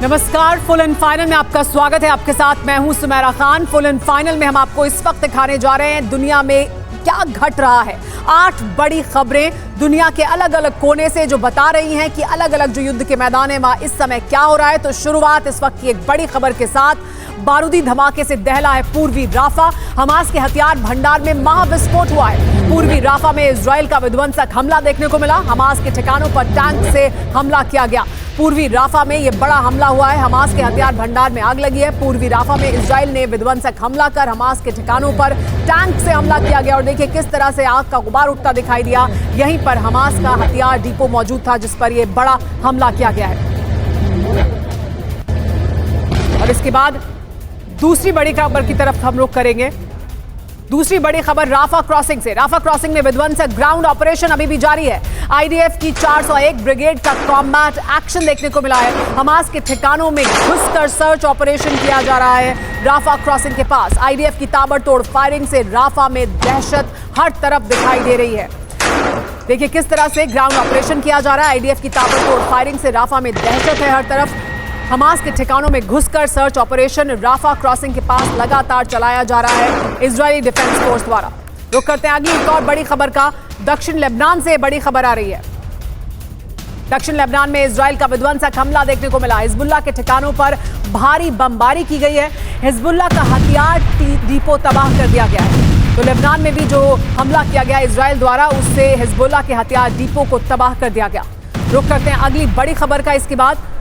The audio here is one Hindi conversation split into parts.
नमस्कार, फुल एंड फाइनल में आपका स्वागत है। आपके साथ मैं हूं Sumera Khan. Full and final में हम आपको इस वक्त दिखाने जा रहे हैं दुनिया में क्या घट रहा है। 8 बड़ी खबरें दुनिया के अलग अलग कोने से जो बता रही हैं कि अलग अलग जो युद्ध के मैदान है वहां इस समय क्या हो रहा है। तो शुरुआत इस वक्त की एक बड़ी खबर के साथ। बारूदी धमाके से दहला है पूर्वी राफा। हमास के हथियार भंडार में महाविस्फोट हुआ है। पूर्वी राफा में इजराइल का विध्वंसक हमला देखने को मिला। हमास के ठिकानों पर टैंक से हमला किया गया। पूर्वी राफा में यह बड़ा हमला हुआ है। हमास के हथियार भंडार में आग लगी है। पूर्वी राफा में इजराइल ने विध्वंसक हमला कर हमास के ठिकानों पर टैंक से हमला किया गया और देखिए किस तरह से आग का गुबार उठता दिखाई दिया। यहीं पर हमास का हथियार डिपो मौजूद था जिस पर यह बड़ा हमला किया गया है। और इसके बाद दूसरी बड़ी खबर की तरफ हम रुख करेंगे। दूसरी बड़ी खबर राफा क्रॉसिंग से। राफा क्रॉसिंग में विध्वंसक ग्राउंड ऑपरेशन अभी भी जारी है। आईडीएफ की 401 ब्रिगेड का कॉम्बैट एक्शन देखने को मिला है। हमास के ठिकानों में घुसकर सर्च ऑपरेशन किया जा रहा है। राफा क्रॉसिंग के पास आईडीएफ की ताबड़तोड़ फायरिंग से राफा में दहशत हर तरफ दिखाई दे रही है। देखिए किस तरह से ग्राउंड ऑपरेशन किया जा रहा है। आईडीएफ की ताबड़तोड़ फायरिंग से राफा में दहशत है हर तरफ। हमास के ठिकानों में घुसकर सर्च ऑपरेशन राफा क्रॉसिंग के पास लगातार चलाया जा रहा है इजरायली डिफेंस फोर्स द्वारा। रुक करते हैं आगे एक और बड़ी खबर का। दक्षिण लेबनान से बड़ी खबर आ रही है। दक्षिण लेबनान में इजराइल का विध्वंसक हमला देखने को मिला। हिजबुल्लाह के ठिकानों पर भारी बमबारी की गई है। हिजबुल्लाह का हथियार डिपो तबाह कर दिया गया है। तो लेबनान में भी जो हमला किया गया इजराइल द्वारा उससे हिजबुल्लाह के हथियार डिपो को तबाह कर दिया गया। रुक करते हैं अगली बड़ी खबर का। इसके बाद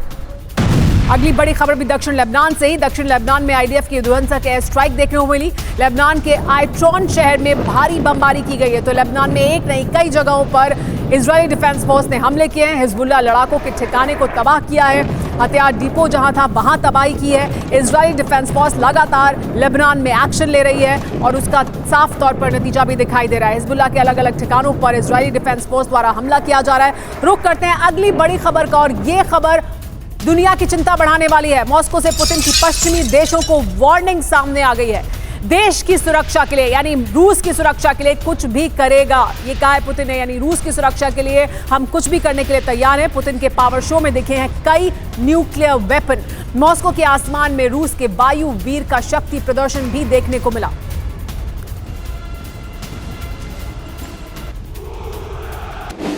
अगली बड़ी खबर भी दक्षिण लेबनान से ही। दक्षिण लेबनान में आईडीएफ की विध्वंसक एयर स्ट्राइक देखने को मिली। लेबनान के आइट्रॉन शहर में भारी बमबारी की गई है। तो लेबनान में एक नहीं कई जगहों पर इजरायली डिफेंस फोर्स ने हमले किए हैं। हिजबुल्लाह लड़ाकों के ठिकाने को तबाह किया है। हथियार डिपो जहां था वहां तबाही की है। इजरायली डिफेंस फोर्स लगातार लेबनान में एक्शन ले रही है और उसका साफ तौर पर नतीजा भी दिखाई दे रहा है। हिजबुल्लाह के अलग अलग ठिकानों पर इजरायली डिफेंस फोर्स द्वारा हमला किया जा रहा है। रुख करते हैं अगली बड़ी खबर का और ये खबर दुनिया की चिंता बढ़ाने वाली है। मॉस्को से पुतिन की पश्चिमी देशों को वार्निंग सामने आ गई है। देश की सुरक्षा के लिए यानी रूस की सुरक्षा के लिए कुछ भी करेगा, ये कहा है पुतिन ने। यानी रूस की सुरक्षा के लिए हम कुछ भी करने के लिए तैयार हैं। पुतिन के पावर शो में दिखे हैं कई न्यूक्लियर वेपन। मॉस्को के आसमान में रूस के वायु वीर का शक्ति प्रदर्शन भी देखने को मिला।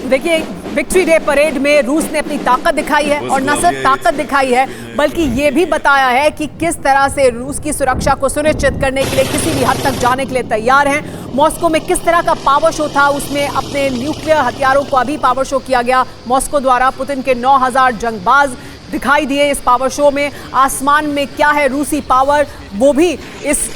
देखिए विक्ट्री डे परेड में रूस ने अपनी ताकत दिखाई है और न सिर्फ ताकत दिखाई है बल्कि ये भी बताया है कि किस तरह से रूस की सुरक्षा को सुनिश्चित करने के लिए किसी भी हद तक जाने के लिए तैयार हैं। मॉस्को में किस तरह का पावर शो था उसमें अपने न्यूक्लियर हथियारों को अभी पावर शो किया गया मॉस्को द्वारा। पुतिन के 9000 जंगबाज दिखाई दिए इस पावर शो में। आसमान में क्या है रूसी पावर वो भी इस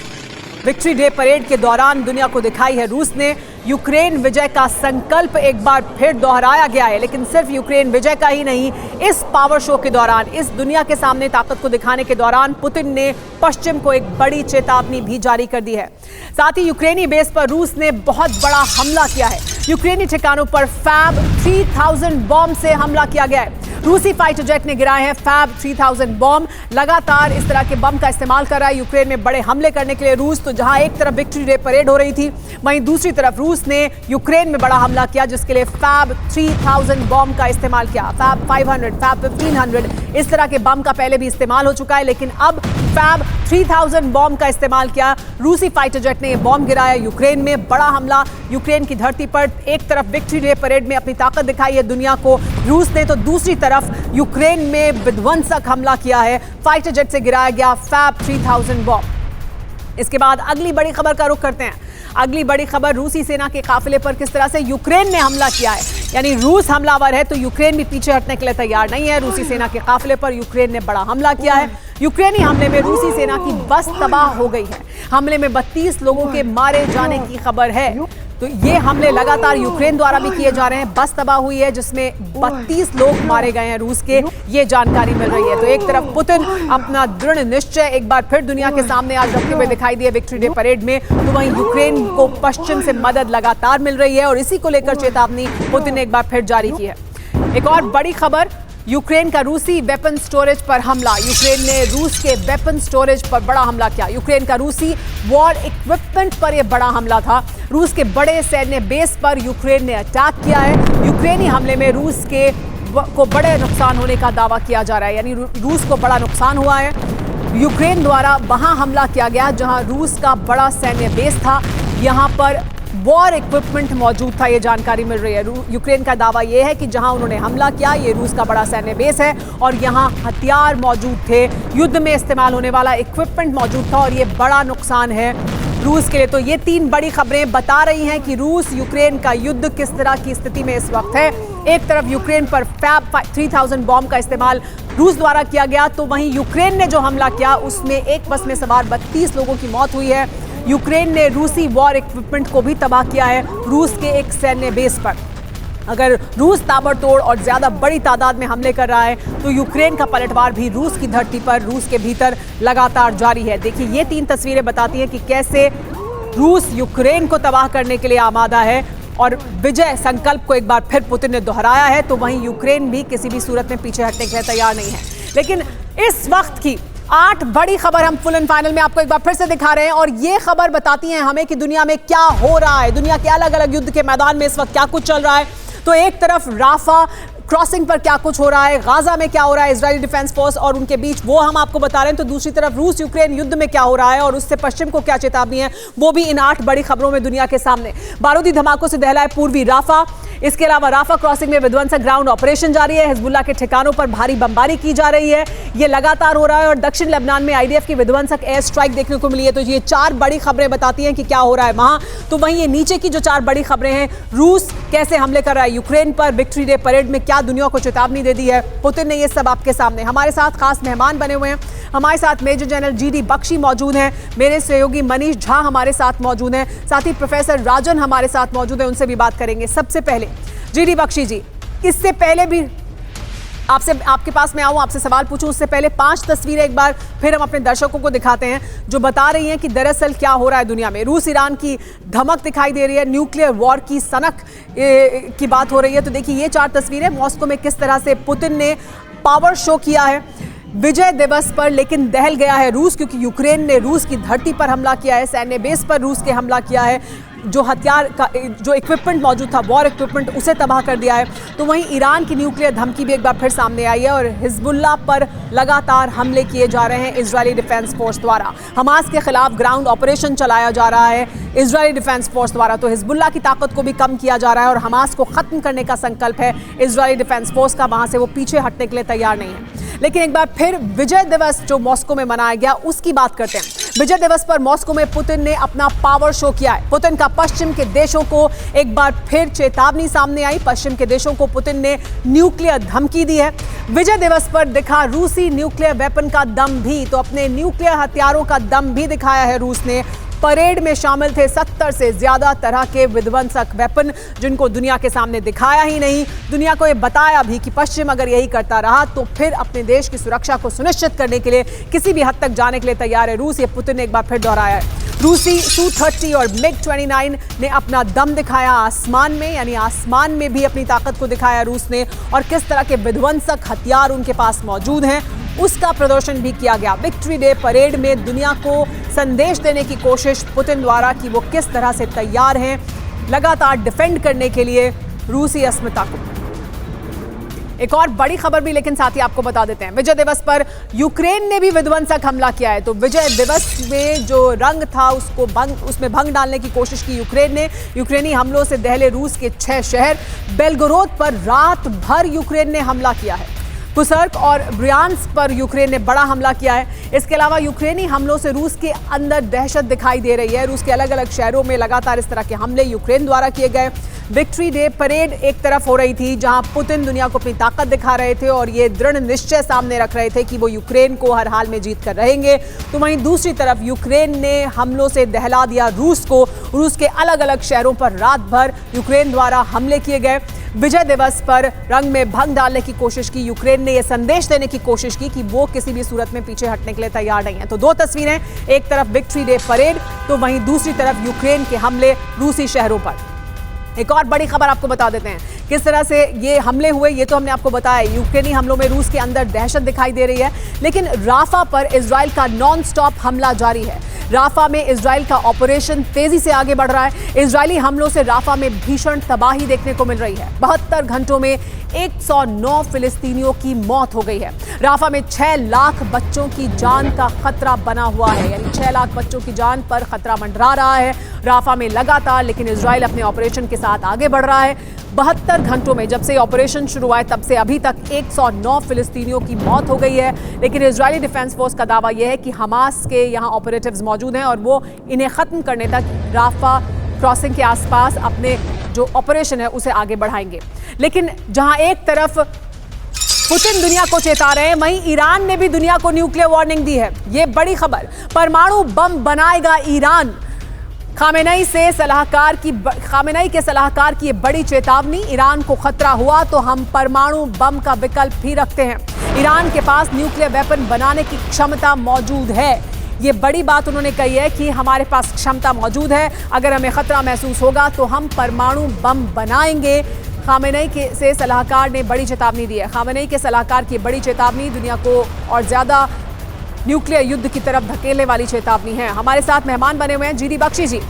विक्ट्री डे परेड के दौरान दुनिया को दिखाई है रूस ने। यूक्रेन विजय का संकल्प एक बार फिर दोहराया गया है। लेकिन सिर्फ यूक्रेन विजय का ही नहीं, इस पावर शो के दौरान इस दुनिया के सामने ताकत को दिखाने के दौरान पुतिन ने पश्चिम को एक बड़ी चेतावनी भी जारी कर दी है। साथ ही यूक्रेनी बेस पर रूस ने बहुत बड़ा हमला किया है। यूक्रेनी ठिकानों पर फैब 3000 बॉम्ब से हमला किया गया है। रूसी फाइटर जेट ने गिराए हैं फैब 3000 बॉम्ब। लगातार इस तरह के बम का इस्तेमाल कर रहा है यूक्रेन में बड़े हमले करने के लिए रूस। तो जहां एक तरफ विक्ट्री डे परेड हो रही थी वहीं दूसरी तरफ रूस ने यूक्रेन में बड़ा हमला किया जिसके लिए फैब 3000 बॉम्ब का इस्तेमाल किया। फैब 500, फैब 1500 इस तरह के बम का पहले भी इस्तेमाल हो चुका है लेकिन अब फैब 3000 बॉम्ब का इस्तेमाल किया। रूसी फाइटर जेट ने यह बॉम्ब गिराया यूक्रेन में। बड़ा हमला यूक्रेन की धरती पर। एक तरफ विक्ट्री डे परेड में अपनी ताकत दिखाई है दुनिया को रूस ने, तो दूसरी तरफ यूक्रेन में विध्वंसक हमला किया है। फाइटर जेट से गिराया गया फैब 3000 बॉम्ब। इसके बाद अगली बड़ी खबर का रुख करते हैं। अगली बड़ी खबर रूसी सेना के काफिले पर किस तरह से यूक्रेन ने हमला किया है। यानी रूस हमलावर है तो यूक्रेन भी पीछे हटने के लिए तैयार नहीं है। रूसी सेना के काफिले पर यूक्रेन ने बड़ा हमला किया है। यूक्रेनी हमले में रूसी सेना की बस तबाह हो गई है। हमले में 32 लोगों के मारे जाने की खबर है। तो ये हमले लगातार यूक्रेन द्वारा भी किए जा रहे हैं। बस तबाह हुई है जिसमें 32 लोग मारे गए हैं रूस के, ये जानकारी मिल रही है। तो एक तरफ पुतिन अपना दृढ़ निश्चय एक बार फिर दुनिया के सामने आज रखते हुए दिखाई दिए विक्ट्री डे परेड में, तो वहीं यूक्रेन को पश्चिम से मदद लगातार मिल रही है और इसी को लेकर चेतावनी पुतिन ने एक बार फिर जारी की है। एक और बड़ी खबर, यूक्रेन का रूसी वेपन स्टोरेज पर हमला। यूक्रेन ने रूस के वेपन स्टोरेज पर बड़ा हमला किया। यूक्रेन का रूसी वॉर इक्विपमेंट पर यह बड़ा हमला था। रूस के बड़े सैन्य बेस पर यूक्रेन ने अटैक किया है। यूक्रेनी हमले में रूस के को बड़े नुकसान होने का दावा किया जा रहा है, यानी रूस को बड़ा नुकसान हुआ है। यूक्रेन द्वारा वहां हमला किया गया जहां रूस का बड़ा सैन्य बेस था, यहां पर वॉर इक्विपमेंट मौजूद था, ये जानकारी मिल रही है। यूक्रेन का दावा यह है कि जहां उन्होंने हमला किया ये रूस का बड़ा सैन्य बेस है और यहां हथियार मौजूद थे, युद्ध में इस्तेमाल होने वाला इक्विपमेंट मौजूद था और ये बड़ा नुकसान है रूस के लिए। तो ये 3 बड़ी खबरें बता रही हैं कि रूस यूक्रेन का युद्ध किस तरह की स्थिति में इस वक्त है। एक तरफ यूक्रेन पर फैब 3000 बॉम्ब का इस्तेमाल रूस द्वारा किया गया, तो वहीं यूक्रेन ने जो हमला किया उसमें एक बस में सवार 32 लोगों की मौत हुई है। यूक्रेन ने रूसी वॉर इक्विपमेंट को भी तबाह किया है रूस के एक सैन्य बेस पर। अगर रूस ताबड़तोड़ और ज्यादा बड़ी तादाद में हमले कर रहा है तो यूक्रेन का पलटवार भी रूस की धरती पर, रूस के भीतर लगातार जारी है। देखिए ये 3 तस्वीरें बताती हैं कि कैसे रूस यूक्रेन को तबाह करने के लिए आमादा है और विजय संकल्प को एक बार फिर पुतिन ने दोहराया है। तो वहीं यूक्रेन भी किसी भी सूरत में पीछे हटने के लिए तैयार नहीं है। लेकिन इस वक्त की 8 बड़ी खबर हम फुल एंड फाइनल में आपको एक बार फिर से दिखा रहे हैं और ये खबर बताती है हमें कि दुनिया में क्या हो रहा है, दुनिया के अलग अलग युद्ध के मैदान में इस वक्त क्या कुछ चल रहा है। तो एक तरफ राफा क्रॉसिंग पर क्या कुछ हो रहा है, गाजा में क्या हो रहा है, इजरायली डिफेंस फोर्स और उनके बीच, वो हम आपको बता रहे हैं। तो दूसरी तरफ रूस यूक्रेन युद्ध में क्या हो रहा है और उससे पश्चिम को क्या चेतावनी है, वो भी इन 8 बड़ी खबरों में दुनिया के सामने। बारूदी धमाकों से दहला है पूर्वी राफा। इसके अलावा राफा क्रॉसिंग में विध्वंसक ग्राउंड ऑपरेशन जारी है, हिजबुल्लाह के ठिकानों पर भारी बमबारी की जा रही है, ये लगातार हो रहा है। और दक्षिण लेबनान में आईडीएफ की विध्वंसक एयर स्ट्राइक देखने को मिली है। तो ये 4 बड़ी खबरें बताती हैं कि क्या हो रहा है वहां। तो वहीं ये नीचे की जो 4 बड़ी खबरें हैं, रूस कैसे हमले कर रहा है यूक्रेन पर, विक्ट्री डे परेड में क्या दुनिया को चेतावनी दे दी है पुतिन ने, ये सब आपके सामने। हमारे साथ खास मेहमान बने हुए हैं, हमारे साथ मेजर जनरल जीडी बख्शी मौजूद हैं, मेरे सहयोगी मनीष झा हमारे साथ मौजूद हैं, साथ ही प्रोफेसर राजन हमारे साथ मौजूद हैं, उनसे भी बात करेंगे। सबसे पहले जीडी बख्शी जी, इससे पहले भी आपके पास मैं आऊं, आपसे सवाल पूछूं उससे पहले 5 तस्वीरें एक बार फिर हम अपने दर्शकों को दिखाते हैं जो बता रही हैं कि दरअसल क्या हो रहा है दुनिया में। रूस ईरान की धमक दिखाई दे रही है, न्यूक्लियर वॉर की सनक की बात हो रही है। तो देखिए ये 4 तस्वीरें मॉस्को में किस तरह से पुतिन ने पावर शो किया है विजय दिवस पर, लेकिन दहल गया है रूस, क्योंकि यूक्रेन ने रूस की धरती पर हमला किया है, सैन्य बेस पर रूस के हमला किया है, जो हथियार का जो इक्विपमेंट मौजूद था, वॉर इक्विपमेंट, उसे तबाह कर दिया है। तो वहीं ईरान की न्यूक्लियर धमकी भी एक बार फिर सामने आई है और हिजबुल्लाह पर लगातार हमले किए जा रहे हैं इजरायली डिफेंस फोर्स द्वारा। हमास के खिलाफ ग्राउंड ऑपरेशन चलाया जा रहा है इजरायली डिफेंस फोर्स द्वारा। तो हिजबुल्लाह की ताकत को भी कम किया जा रहा है और हमास को खत्म करने का संकल्प है इजरायली डिफेंस फोर्स का, वहां से वो पीछे हटने के लिए तैयार नहीं है। लेकिन एक बार फिर विजय दिवस जो मॉस्को में मनाया गया उसकी बात करते हैं। विजय दिवस पर मॉस्को में पुतिन ने अपना पावर शो किया है। पुतिन का पश्चिम के देशों को एक बार फिर चेतावनी सामने आई। पश्चिम के देशों को पुतिन ने न्यूक्लियर धमकी दी है। विजय दिवस पर दिखा रूसी न्यूक्लियर वेपन का दम भी, तो अपने न्यूक्लियर हथियारों का दम भी दिखाया है रूस ने। परेड में शामिल थे 70 से ज्यादा तरह के विध्वंसक वेपन, जिनको दुनिया के सामने दिखाया ही नहीं, दुनिया को ये बताया भी कि पश्चिम अगर यही करता रहा तो फिर अपने देश की सुरक्षा को सुनिश्चित करने के लिए किसी भी हद तक जाने के लिए तैयार है रूस। ये पुतिन ने एक बार फिर दोहराया है। रूसी Su-30 और MiG-29 ने अपना दम दिखाया आसमान में, यानी आसमान में भी अपनी ताकत को दिखाया रूस ने, और किस तरह के विध्वंसक हथियार उनके पास मौजूद हैं उसका प्रदर्शन भी किया गया। विक्ट्री डे परेड में दुनिया को संदेश देने की कोशिश पुतिन द्वारा कि वो किस तरह से तैयार हैं लगातार डिफेंड करने के लिए रूसी अस्मिता को। एक और बड़ी खबर भी लेकिन साथ ही आपको बता देते हैं, विजय दिवस पर यूक्रेन ने भी विध्वंसक हमला किया है। तो विजय दिवस में जो रंग था उसमें भंग डालने की कोशिश की यूक्रेन ने। यूक्रेनी हमलों से दहले रूस के 6 शहर। बेलगोरोद पर रात भर यूक्रेन ने हमला किया है। कुर्स्क और ब्रियांस्क पर यूक्रेन ने बड़ा हमला किया है। इसके अलावा यूक्रेनी हमलों से रूस के अंदर दहशत दिखाई दे रही है। रूस के अलग अलग शहरों में लगातार इस तरह के हमले यूक्रेन द्वारा किए गए। विक्ट्री डे परेड एक तरफ हो रही थी जहां पुतिन दुनिया को अपनी ताकत दिखा रहे थे और ये दृढ़ निश्चय सामने रख रहे थे कि वो यूक्रेन को हर हाल में जीत कर रहेंगे। तो वहीं दूसरी तरफ यूक्रेन ने हमलों से दहला दिया रूस को। रूस के अलग अलग शहरों पर रात भर यूक्रेन द्वारा हमले किए गए। विजय दिवस पर रंग में भंग डालने की कोशिश की यूक्रेन ने, यह संदेश देने की कोशिश की कि वो किसी भी सूरत में पीछे हटने के लिए तैयार नहीं है। तो 2 तस्वीरें, एक तरफ विक्ट्री डे परेड तो वहीं दूसरी तरफ यूक्रेन के हमले रूसी शहरों पर। एक और बड़ी खबर आपको बता देते हैं किस तरह से ये हमले हुए, ये तो हमने आपको बताया। यूक्रेनी हमलों में रूस के अंदर दहशत दिखाई दे रही है, लेकिन राफा पर इजराइल का नॉन स्टॉप हमला जारी है। राफा में इजराइल का ऑपरेशन तेजी से आगे बढ़ रहा है। इजरायली हमलों से राफा में भीषण तबाही देखने को मिल रही है। 72 घंटों में 109 फिलिस्तीनियों की मौत हो गई है। राफा में 6 लाख बच्चों की जान का खतरा बना हुआ है, यानी 6 लाख बच्चों की जान पर खतरा मंडरा रहा है राफा में लगातार। लेकिन इजराइल अपने ऑपरेशन के साथ आगे बढ़ रहा है। 72 घंटों में, जब से ऑपरेशन शुरू हुआ है तब से अभी तक 109 फिलिस्तीनियों की मौत हो गई है। लेकिन इजरायली डिफेंस फोर्स का दावा यह है कि हमास के यहाँ ऑपरेटिव्स मौजूद हैं और वो इन्हें खत्म करने तक राफा क्रॉसिंग के आसपास अपने जो ऑपरेशन है उसे आगे बढ़ाएंगे। लेकिन जहां एक तरफ पुतिन दुनिया को चेता रहे हैं, वहीं ईरान ने भी दुनिया को न्यूक्लियर वार्निंग दी है। ये बड़ी खबर, परमाणु बम बनाएगा ईरान। खामेनेई के सलाहकार की ये बड़ी चेतावनी। ईरान को खतरा हुआ तो हम परमाणु बम का विकल्प भी रखते हैं। ईरान के पास न्यूक्लियर वेपन बनाने की क्षमता मौजूद है। ये बड़ी बात उन्होंने कही है कि हमारे पास क्षमता मौजूद है, अगर हमें खतरा महसूस होगा तो हम परमाणु बम बनाएंगे। खामेनेई से सलाहकार ने बड़ी चेतावनी दी है। खामेनेई के सलाहकार की बड़ी चेतावनी दुनिया को और ज्यादा न्यूक्लियर युद्ध की तरफ धकेलने वाली चेतावनी है। हमारे साथ मेहमान बने हुए हैं जीडी बख्शी जी।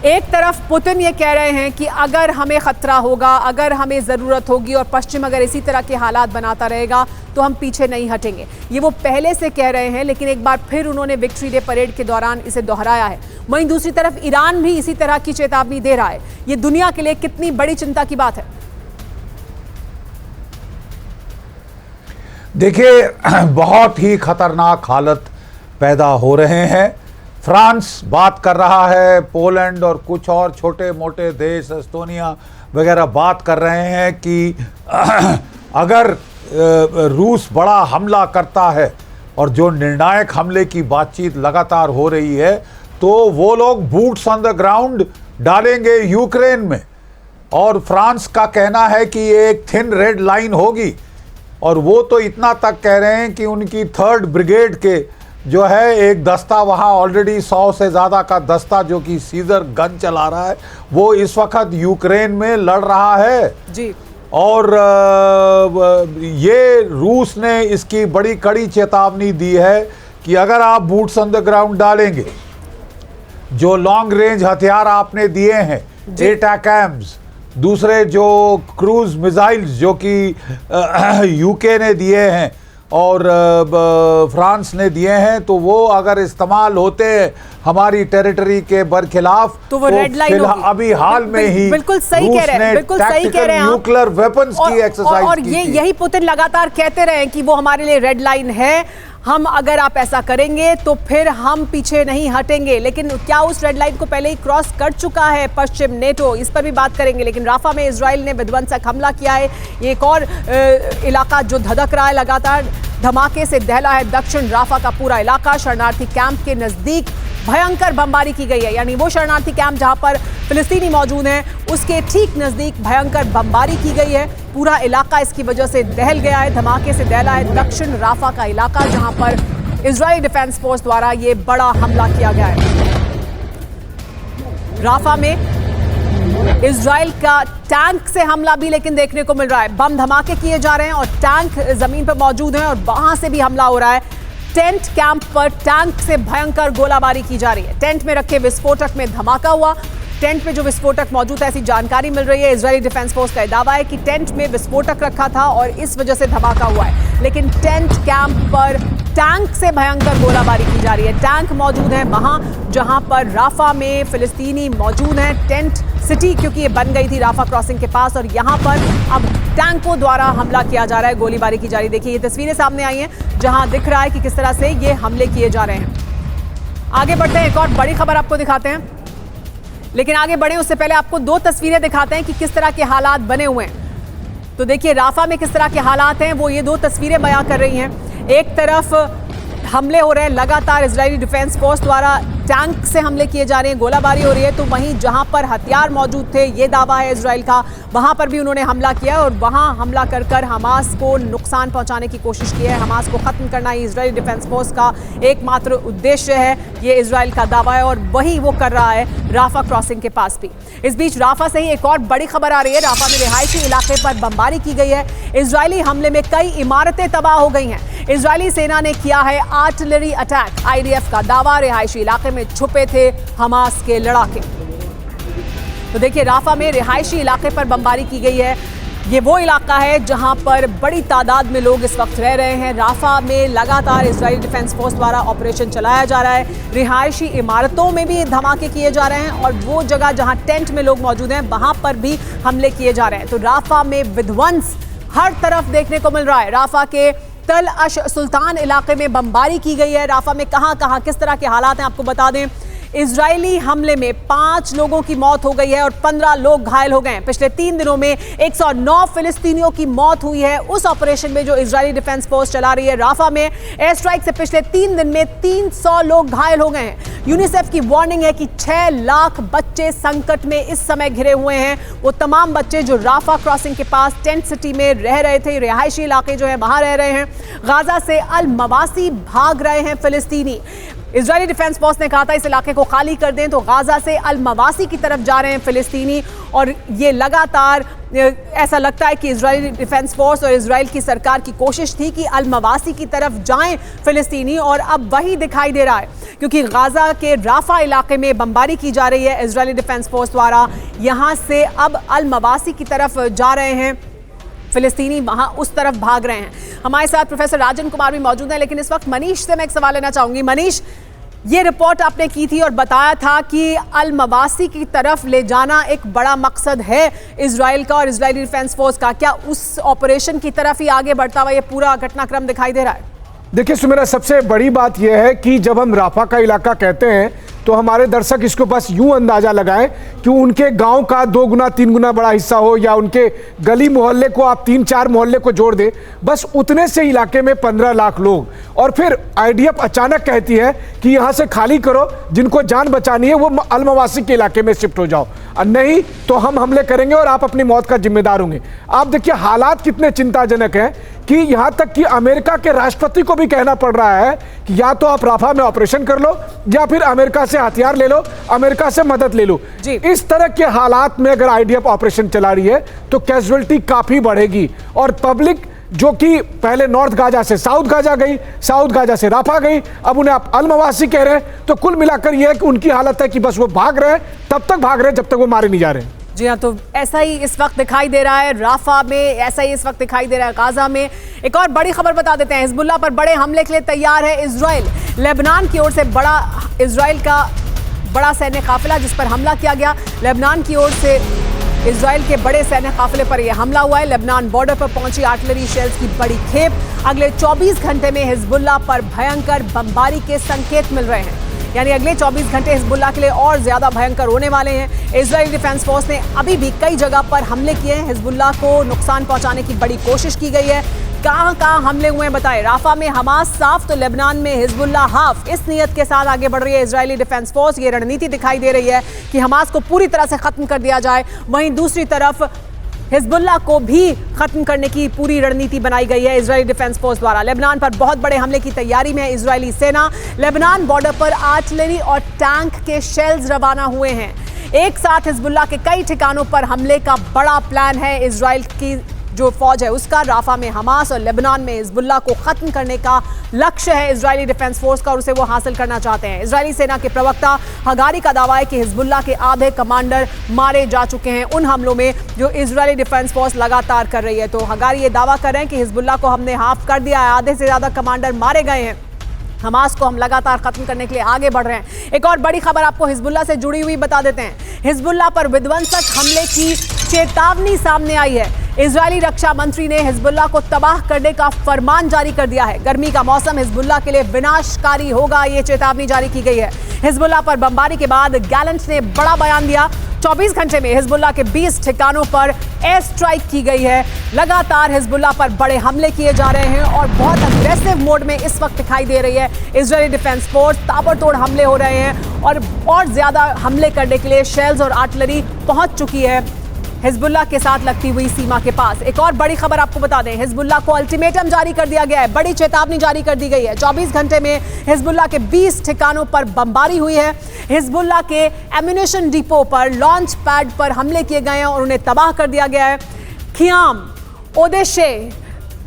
एक तरफ पुतिन ये कह रहे हैं कि अगर हमें खतरा होगा, अगर हमें ज़रूरत होगी और पश्चिम अगर इसी तरह के हालात बनाता रहेगा तो हम पीछे नहीं हटेंगे। ये वो पहले से कह रहे हैं, लेकिन एक बार फिर उन्होंने विक्ट्री डे परेड के दौरान इसे दोहराया है। वहीं दूसरी तरफ ईरान भी इसी तरह की चेतावनी दे रहा है। ये दुनिया के लिए कितनी बड़ी चिंता की बात है? देखिए, बहुत ही खतरनाक हालत पैदा हो रहे हैं। फ्रांस बात कर रहा है, पोलैंड और कुछ और छोटे मोटे देश, एस्टोनिया वगैरह बात कर रहे हैं कि अगर रूस बड़ा हमला करता है, और जो निर्णायक हमले की बातचीत लगातार हो रही है, तो वो लोग बूट्स ऑन द ग्राउंड डालेंगे यूक्रेन में। और फ्रांस का कहना है कि ये एक थिन रेड लाइन होगी, और वो तो इतना तक कह रहे हैं कि उनकी 3rd ब्रिगेड के जो है एक दस्ता वहाँ ऑलरेडी 100 से ज़्यादा का दस्ता जो कि सीजर गन चला रहा है, वो इस वक्त यूक्रेन में लड़ रहा है जी। और ये रूस ने इसकी बड़ी कड़ी चेतावनी दी है कि अगर आप बूट्स ऑन द ग्राउंड डालेंगे, जो लॉन्ग रेंज हथियार आपने दिए हैं, एटैकम्स, दूसरे जो क्रूज मिसाइल्स जो कि यूके ने दिए हैं और फ्रांस ने दिए हैं, तो वो अगर इस्तेमाल होते हैं हमारी टेरिटरी के बरखिलाफ तो वो रेड लाइन होगी। अभी हाल में ही बिल्कुल सही कह रहे हैं, बिल्कुल सही कह रहे हैं न्यूक्लियर वेपन्स की एक्सरसाइज और यही पुतिन लगातार कहते रहे कि वो हमारे लिए रेड लाइन है। हम अगर आप ऐसा करेंगे तो फिर हम पीछे नहीं हटेंगे। लेकिन क्या उस रेड लाइन को पहले ही क्रॉस कर चुका है पश्चिम नेटो? इस पर भी बात करेंगे। लेकिन राफा में इजराइल ने विध्वंसक हमला किया है। एक और इलाका जो धधक रहा है, लगातार धमाके से दहला है दक्षिण राफा का पूरा इलाका। शरणार्थी कैंप के नजदीक भयंकर बमबारी की गई है, यानी वो शरणार्थी कैंप जहां पर फिलिस्तीनी मौजूद हैं उसके ठीक नजदीक भयंकर बमबारी की गई है। पूरा इलाका इसकी वजह से दहल गया है, धमाके से दहला है दक्षिण राफा का इलाका, जहां पर इजरायली डिफेंस फोर्स द्वारा ये बड़ा हमला किया गया है। राफा में इजराइल का टैंक से हमला भी लेकिन देखने को मिल रहा है। बम धमाके किए जा रहे हैं और टैंक जमीन पर मौजूद हैं और वहां से भी हमला हो रहा है। टेंट कैंप पर टैंक से भयंकर गोलाबारी की जा रही है। टेंट में रखे विस्फोटक में धमाका हुआ। टेंट में जो विस्फोटक मौजूद है ऐसी जानकारी मिल रही है। इजरायली डिफेंस फोर्स का दावा है कि टेंट में विस्फोटक रखा था और इस वजह से धमाका हुआ है। लेकिन टेंट कैंप पर टैंक से भयंकर गोलाबारी की जा रही है। टैंक मौजूद है वहां जहां पर राफा में फिलिस्तीनी मौजूद हैं। टेंट सिटी क्योंकि ये बन गई थी राफा क्रॉसिंग के पास, और यहाँ पर अब टैंकों द्वारा हमला किया जा रहा है, गोलीबारी की जा रही है। देखिए ये तस्वीरें सामने आई हैं जहां दिख रहा है कि किस तरह से ये हमले किए जा रहे हैं। आगे बढ़ते हैं, एक और बड़ी खबर आपको दिखाते हैं। लेकिन आगे बढ़े उससे पहले आपको 2 तस्वीरें दिखाते हैं कि किस तरह के हालात बने हुए हैं। तो देखिए राफा में किस तरह के हालात हैं, वो ये 2 तस्वीरें बयां कर रही हैं। एक तरफ हमले हो रहे हैं लगातार इजरायली डिफेंस फोर्स द्वारा, टैंक से हमले किए जा रहे हैं, गोलाबारी हो रही है। तो वहीं जहां पर हथियार मौजूद थे, ये दावा है इजराइल का, वहां पर भी उन्होंने हमला किया और वहां हमला कर कर हमास को नुकसान पहुंचाने की कोशिश की है। हमास को खत्म करना ही इजरायली डिफेंस फोर्स का एकमात्र उद्देश्य है, ये इजराइल का दावा है और वही वो कर रहा है राफा क्रॉसिंग के पास भी। इस बीच राफा से ही एक और बड़ी खबर आ रही है। राफा में रिहायशी इलाके पर बमबारी की गई है। इजरायली हमले में कई इमारतें तबाह हो गई हैं। इजरायली सेना ने किया है आर्टिलरी अटैक। आईडीएफ का दावा, रिहायशी इलाके में छुपे थे हमास के लड़ाके। तो देखिए राफा में रिहायशी इलाके पर बमबारी की गई है। ये वो इलाका है जहां पर बड़ी तादाद में लोग इस वक्त रह रहे हैं। राफा में लगातार इजरायली डिफेंस फोर्स द्वारा ऑपरेशन चलाया जा रहा है। रिहायशी इमारतों में भी धमाके किए जा रहे हैं और वो जगह जहां टेंट में लोग मौजूद हैं वहां पर भी हमले किए जा रहे हैं। तो राफा में विध्वंस हर तरफ देखने को मिल रहा है। राफा के तल अश सुल्तान इलाके में बमबारी की गई है। राफा में कहां कहां किस तरह के हालात हैं आपको बता दें। इजरायली हमले में 5 लोगों की मौत हो गई है और 15 लोग घायल हो गए हैं। पिछले 3 दिनों में 109 फिलिस्तीनियों की मौत हुई है उस ऑपरेशन में जो इजरायली डिफेंस फोर्स चला रही है। राफा में एयर स्ट्राइक से पिछले 3 दिन में 300 लोग घायल हो गए हैं। यूनिसेफ की वार्निंग है कि 6 लाख बच्चे संकट में इस समय घिरे हुए हैं। वो तमाम बच्चे जो राफा क्रॉसिंग के पास टेंट सिटी में रह रहे थे, रिहायशी इलाके जो है वहां रह रहे हैं। गाजा से अल मवासी भाग रहे हैं फिलिस्तीनी। इजरायली डिफेंस फोर्स ने कहा था इस इलाके को खाली कर दें, तो गाजा से अल मवासी की तरफ जा रहे हैं फिलिस्तीनी। और ये लगातार ऐसा लगता है कि इजरायली डिफेंस फोर्स और इजराइल की सरकार की कोशिश थी कि अल मवासी की तरफ जाएं फिलिस्तीनी, और अब वही दिखाई दे रहा है क्योंकि गाजा के राफा इलाके में बमबारी की जा रही है इजरायली डिफेंस फोर्स द्वारा। यहां से अब अल मवासी की तरफ जा रहे हैं फिलिस्तीनी, वहां उस तरफ भाग रहे हैं। हमारे साथ प्रोफेसर राजन कुमार भी मौजूद हैं, लेकिन इस वक्त मनीष से मैं एक सवाल लेना चाहूंगी। मनीष, ये रिपोर्ट आपने की थी और बताया था कि अल मवासी की तरफ ले जाना एक बड़ा मकसद है इजराइल का और इजरायली डिफेंस फोर्स का। क्या उस ऑपरेशन की तरफ ही आगे बढ़ता हुआ ये पूरा घटनाक्रम दिखाई दे रहा है? देखिए सुमेरा, सबसे बड़ी बात यह है कि जब हम राफा का इलाका कहते हैं तो हमारे दर्शक इसको बस यूं अंदाजा लगाएं कि उनके गांव का 2 गुना 3 गुना बड़ा हिस्सा हो, या उनके गली मोहल्ले को आप 3-4 मोहल्ले को जोड़ दें, बस उतने से इलाके में 15 लाख लोग। और फिर आईडीएफ अचानक कहती है कि यहां से खाली करो, जिनको जान बचानी है वो अल मवासी के इलाके में शिफ्ट हो जाओ, और नहीं तो हम हमले करेंगे और आप अपनी मौत का जिम्मेदार होंगे। आप देखिए हालात कितने चिंताजनक हैं कि यहां तक कि अमेरिका के राष्ट्रपति को भी कहना पड़ रहा है कि या तो आप राफा में ऑपरेशन कर लो या फिर अमेरिका से हथियार ले लो, अमेरिका से मदद ले लो। इस तरह के हालात में अगर आईडीएफ ऑपरेशन चला रही है तो कैजुअलिटी काफी बढ़ेगी, और पब्लिक जो कि पहले नॉर्थ गाजा से साउथ गाजा गई, साउथ गाजा से राफा गई, अब उन्हें आप अल मवासी कह रहे हैं, तो कुल मिलाकर यह है कि उनकी हालत है कि बस वो भाग रहे हैं, तब तक भाग रहे हैं जब तक वो मारे नहीं जा रहे। जी हाँ, तो ऐसा ही इस वक्त दिखाई दे रहा है राफा में, ऐसा ही इस वक्त दिखाई दे रहा है गाजा में। एक और बड़ी खबर बता देते हैं, हिजबुल्लाह पर बड़े हमले के लिए तैयार है इजराइल। लेबनान की ओर से इजराइल का बड़ा सैन्य काफिला जिस पर हमला किया गया, लेबनान की ओर से इजराइल के बड़े सैन्य काफिले पर यह हमला हुआ है। लेबनान बॉर्डर पर पहुंची आर्टिलरी शेल्स की बड़ी खेप। अगले 24 घंटे में हिजबुल्लाह पर भयंकर बमबारी के संकेत मिल रहे हैं, यानी अगले 24 घंटे हिजबुल्लाह के लिए और ज्यादा भयंकर होने वाले हैं। इजरायली डिफेंस फोर्स ने अभी भी कई जगह पर हमले किए हैं, हिजबुल्लाह को नुकसान पहुंचाने की बड़ी कोशिश की गई है। कहां कहां हमले हुए हैं बताएं। राफा में हमास साफ, तो लेबनान में हिजबुल्लाह हाफ। इस नियत के साथ आगे बढ़ रही है इजरायली डिफेंस फोर्स। ये रणनीति दिखाई दे रही है कि हमास को पूरी तरह से खत्म कर दिया जाए, वहीं दूसरी तरफ हिजबुल्लाह को भी खत्म करने की पूरी रणनीति बनाई गई है इजरायली डिफेंस फोर्स द्वारा। लेबनान पर बहुत बड़े हमले की तैयारी में है इजरायली सेना। लेबनान बॉर्डर पर आर्टिलरी और टैंक के शेल्स रवाना हुए हैं। एक साथ हिजबुल्लाह के कई ठिकानों पर हमले का बड़ा प्लान है इजराइल की जो फौज है उसका। राफा में हमास और लेबनान में हिजबुल्लाह को खत्म करने का लक्ष्य है इजरायली डिफेंस फोर्स का और उसे वो हासिल करना चाहते हैं। इजरायली सेना के प्रवक्ता हगारी का दावा है कि हिजबुल्लाह के आधे कमांडर मारे जा चुके हैं उन हमलों में जो इजरायली डिफेंस फोर्स लगातार कर रही है। तो हगारी ये दावा कर रहे हैं कि हिजबुल्लाह को हमने हाफ कर दिया है, आधे से ज्यादा कमांडर मारे गए हैं। हमास को हम लगातार खत्म करने के लिए आगे बढ़ रहे हैं। एक और बड़ी खबर आपको हिजबुल्लाह से जुड़ी हुई बता देते हैं। हिजबुल्लाह पर विध्वंसक हमले की चेतावनी सामने आई है। इजरायली रक्षा मंत्री ने हिजबुल्लाह को तबाह करने का फरमान जारी कर दिया है। गर्मी का मौसम हिजबुल्लाह के लिए विनाशकारी होगा, ये चेतावनी जारी की गई है। हिजबुल्लाह पर बमबारी के बाद गैलेंट ने बड़ा बयान दिया। 24 घंटे में हिजबुल्लाह के 20 ठिकानों पर एयर स्ट्राइक की गई है। लगातार हिजबुल्लाह पर बड़े हमले किए जा रहे हैं और बहुत अग्रेसिव मोड में इस वक्त दिखाई दे रही है इजरायली डिफेंस फोर्स। ताबड़तोड़ हमले हो रहे हैं और ज्यादा हमले करने के लिए शेल्स और आर्टिलरी पहुंच चुकी है हिजबुल्लाह के साथ लगती हुई सीमा के पास। एक और बड़ी खबर आपको बता दें, हिजबुल्लाह को अल्टीमेटम जारी कर दिया गया है, बड़ी चेतावनी जारी कर दी गई है। 24 घंटे में हिजबुल्लाह के 20 ठिकानों पर बमबारी हुई है। हिजबुल्लाह के एम्यूनेशन डिपो पर, लॉन्च पैड पर हमले किए गए हैं और उन्हें तबाह कर दिया गया है। खियाम, ओदेशे,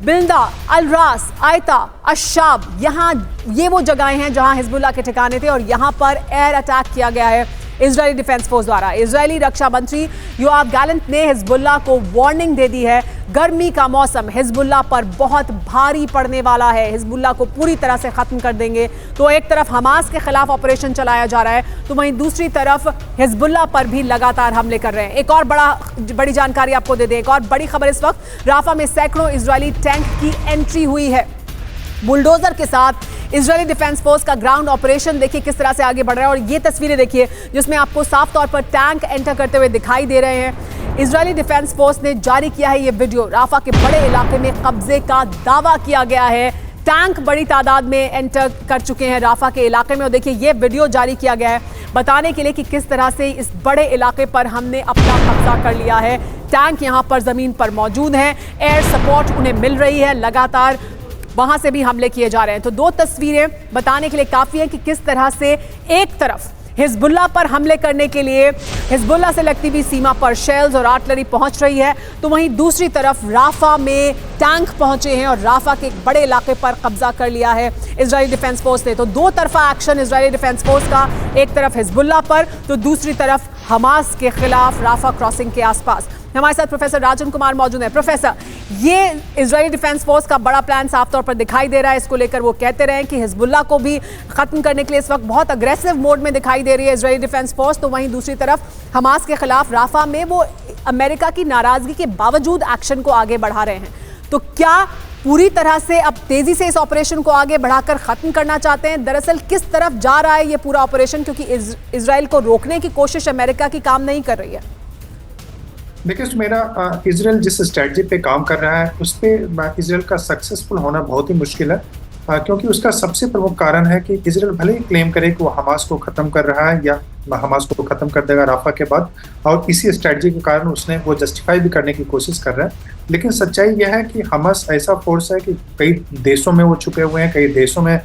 बिल्दा, अल-रास, आयता, अशाब, यहाँ ये वो जगहें हैं जहां हिजबुल्लाह के ठिकाने थे और यहाँ पर एयर अटैक किया गया है इजरायली डिफेंस फोर्स द्वारा। इजरायली रक्षा मंत्री योआव गैलेंट ने हिजबुल्लाह को वार्निंग दे दी है। गर्मी का मौसम हिजबुल्लाह पर बहुत भारी पड़ने वाला है, हिजबुल्लाह को पूरी तरह से खत्म कर देंगे। तो एक तरफ हमास के खिलाफ ऑपरेशन चलाया जा रहा है, तो वहीं दूसरी तरफ हिजबुल्लाह पर भी लगातार हमले कर रहे हैं। एक और बड़ी जानकारी आपको दे दें, एक और बड़ी खबर इस वक्त राफा में सैकड़ों इजरायली टैंक की एंट्री हुई है। बुलडोजर के साथ इजरायली डिफेंस फोर्स का ग्राउंड ऑपरेशन देखिए किस तरह से आगे बढ़ रहा है। और ये तस्वीरें देखिए जिसमें आपको साफ तौर पर टैंक एंटर करते हुए दिखाई दे रहे हैं। इजरायली डिफेंस फोर्स ने जारी किया है ये वीडियो। राफा के बड़े इलाके में कब्जे का दावा किया गया है। टैंक बड़ी तादाद में एंटर कर चुके हैं राफा के इलाके में। और देखिए ये वीडियो जारी किया गया है बताने के लिए कि किस तरह से इस बड़े इलाके पर हमने अपना कब्जा कर लिया है। टैंक यहाँ पर जमीन पर मौजूद हैं, एयर सपोर्ट उन्हें मिल रही है, लगातार वहां से भी हमले किए जा रहे हैं। तो दो तस्वीरें बताने के लिए काफी है कि किस तरह से एक तरफ हिजबुल्लाह पर हमले करने के लिए हिजबुल्लाह से लगती हुई सीमा पर शेल्स और आर्टिलरी पहुंच रही है, तो वहीं दूसरी तरफ राफा में टैंक पहुंचे हैं और राफा के एक बड़े इलाके पर कब्जा कर लिया है इजरायली डिफेंस फोर्स ने। तो दो तरफा एक्शन इजरायली डिफेंस फोर्स का, एक तरफ हिजबुल्लाह पर तो दूसरी तरफ हमास के खिलाफ राफा क्रॉसिंग के आसपास। हमारे साथ प्रोफेसर राजन कुमार मौजूद हैं। प्रोफेसर, ये इजरायली डिफेंस फोर्स का बड़ा प्लान साफ तौर पर दिखाई दे रहा है। इसको लेकर वो कहते रहे कि हिजबुल्लाह को भी खत्म करने के लिए इस वक्त बहुत अग्रेसिव मोड में दिखाई दे रही है इजरायली डिफेंस फोर्स। तो वहीं दूसरी तरफ हमास के खिलाफ राफा में वो अमेरिका की नाराजगी के बावजूद एक्शन को आगे बढ़ा रहे हैं। तो क्या पूरी तरह से अब तेजी से इस ऑपरेशन को आगे बढ़ाकर खत्म करना चाहते हैं? दरअसल किस तरफ जा रहा है ये पूरा ऑपरेशन, क्योंकि इजराइल को रोकने की कोशिश अमेरिका की काम नहीं कर रही है। देखिए मेरा इजराइल जिस स्ट्रेटजी पे काम कर रहा है उस पर इजराइल का सक्सेसफुल होना बहुत ही मुश्किल है, क्योंकि उसका सबसे प्रमुख कारण है कि इजराइल भले ही क्लेम करे कि वो हमास को ख़त्म कर रहा है या हमास को ख़त्म कर देगा राफा के बाद, और इसी स्ट्रेटजी के कारण उसने वो जस्टिफाई भी करने की कोशिश कर रहा है। लेकिन सच्चाई यह है कि हमास ऐसा फोर्स है कि कई देशों में वो छुपे हुए हैं, कई देशों में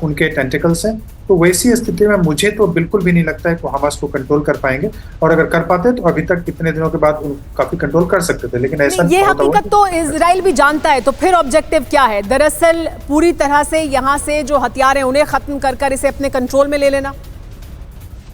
उनके टेंटिकल्स हैं। तो वैसी स्थिति में मुझे तो बिल्कुल भी नहीं लगता है कि वो हमास को कंट्रोल कर पाएंगे, और अगर कर पाते तो अभी तक इतने दिनों के बाद काफी कंट्रोल कर सकते थे। लेकिन ऐसा ये हकीकत तो इजराइल भी जानता है। तो फिर ऑब्जेक्टिव क्या है? दरअसल पूरी तरह से यहाँ से जो हथियार हैं उन्हें खत्म कर इसे अपने कंट्रोल में ले लेना।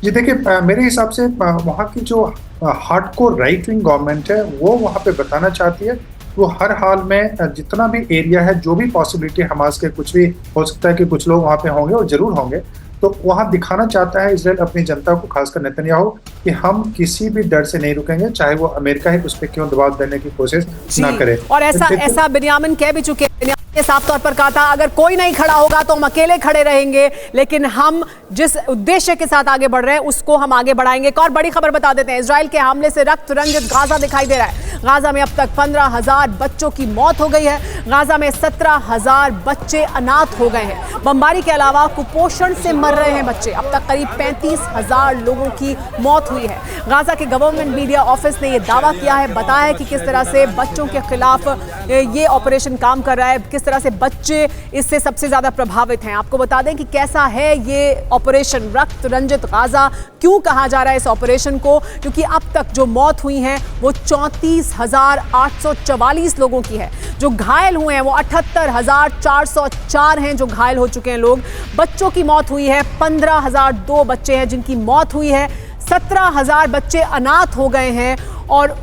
जी देखिए, मेरे हिसाब से वहाँ की जो हार्डकोर राइट विंग गवर्नमेंट है वो वहाँ पे बताना चाहती है वो हर हाल में जितना भी एरिया है, जो भी पॉसिबिलिटी हमास के कुछ भी हो सकता है कि कुछ लोग वहाँ पे होंगे और जरूर होंगे, तो वहाँ दिखाना चाहता है इजराइल अपनी जनता को, खासकर नेतन्याहू, कि हम किसी भी डर से नहीं रुकेंगे, चाहे वो अमेरिका ही उस पर क्यों दबाव देने की कोशिश ना करे। और ऐसा बिन्यामिन कह भी चुके हैं, साफ तौर पर कहा था अगर कोई नहीं खड़ा होगा तो हम अकेले खड़े रहेंगे, लेकिन हम जिस उद्देश्य के साथ आगे बढ़ रहे हैं उसको हम आगे बढ़ाएंगे। एक और बड़ी खबर बता देते हैं, इजराइल के हमले से रक्त रंजित गाजा दिखाई दे रहा है। गाजा में अब तक 15,000 बच्चों की मौत हो गई है। गाजा में 17,000 बच्चे अनाथ हो गए हैं। बमबारी के अलावा कुपोषण से मर रहे हैं बच्चे। अब तक करीब 35,000 लोगों की मौत हुई है। गाजा के गवर्नमेंट मीडिया ऑफिस ने यह दावा किया है, बताया है कि किस तरह से बच्चों के खिलाफ ये ऑपरेशन काम कर रहा है, किस तरह से बच्चे इससे सबसे ज्यादा प्रभावित हैं। आपको बता दें कि कैसा है ये ऑपरेशन रक्त रंजित गाजा। क्यों कहा जा रहा है इस ऑपरेशन को? क्योंकि अब तक जो मौत हुई है वो 34,844 लोगों की है। जो घायल हुए हैं वो 78,404 हैं जो घायल हो चुके हैं लोग। बच्चों की मौत हुई है 15,002 बच्चे हैं जिनकी मौत हुई है। 17,000 बच्चे अनाथ हो गए हैं और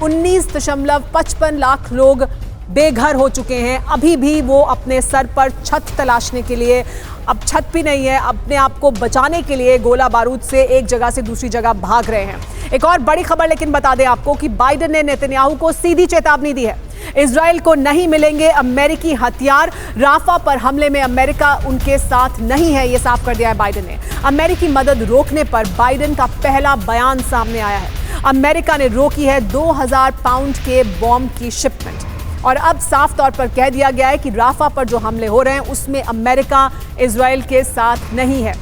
19.55 लाख लोग बेघर हो चुके हैं। अभी भी वो अपने सर पर छत तलाशने के लिए, अब छत भी नहीं है, अपने आप को बचाने के लिए गोला बारूद से एक जगह से दूसरी जगह भाग रहे हैं। एक और बड़ी खबर लेकिन बता दें आपको कि बाइडेन ने नेतन्याहू को सीधी चेतावनी दी है। इजराइल को नहीं मिलेंगे अमेरिकी हथियार। राफा पर हमले में अमेरिका उनके साथ नहीं है, ये साफ कर दिया है बाइडेन ने। अमेरिकी मदद रोकने पर बाइडेन का पहला बयान सामने आया है। अमेरिका ने रोकी है 2,000 पाउंड के बॉम्ब की शिपमेंट और अब साफ तौर पर कह दिया गया है कि राफा पर जो हमले हो रहे हैं उसमें अमेरिका इजराइल के साथ नहीं है।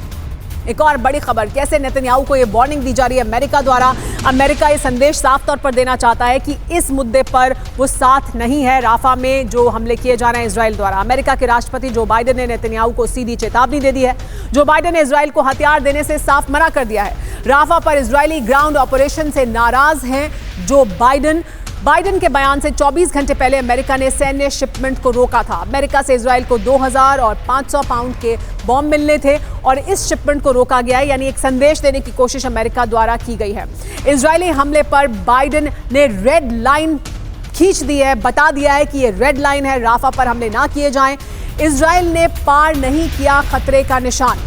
एक और बड़ी खबर, कैसे नेतन्याहू को यह वार्निंग दी जा रही है अमेरिका द्वारा। अमेरिका ये संदेश साफ तौर पर देना चाहता है कि इस मुद्दे पर वो साथ नहीं है राफा में जो हमले किए जा रहे हैं इजराइल द्वारा। अमेरिका के राष्ट्रपति जो बाइडेन ने नेतन्याहू को सीधी चेतावनी दे दी है। जो बाइडेन ने इजराइल को हथियार देने से साफ मना कर दिया है। राफा पर इजरायली ग्राउंड ऑपरेशन से नाराज हैं जो बाइडेन। बाइडेन के बयान से 24 घंटे पहले अमेरिका ने सैन्य शिपमेंट को रोका था। अमेरिका से इजराइल को 2000 और 500 पाउंड के बॉम्ब मिलने थे और इस शिपमेंट को रोका गया है, यानी एक संदेश देने की कोशिश अमेरिका द्वारा की गई है। इजरायली हमले पर बाइडेन ने रेड लाइन खींच दी है, बता दिया है कि ये रेड लाइन है, राफा पर हमले ना किए जाएं। इजराइल ने पार नहीं किया खतरे का निशान।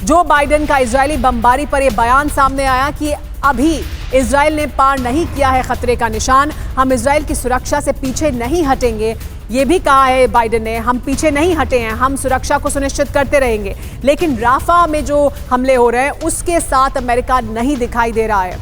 जो बाइडेन का इजरायली बमबारी पर यह बयान सामने आया कि अभी इजराइल ने पार नहीं किया है खतरे का निशान, हम इजराइल की सुरक्षा से पीछे नहीं हटेंगे। ये भी कहा है बाइडेन ने, हम पीछे नहीं हटे हैं, हम सुरक्षा को सुनिश्चित करते रहेंगे। लेकिन राफा में जो हमले हो रहे हैं उसके साथ अमेरिका नहीं दिखाई दे रहा है।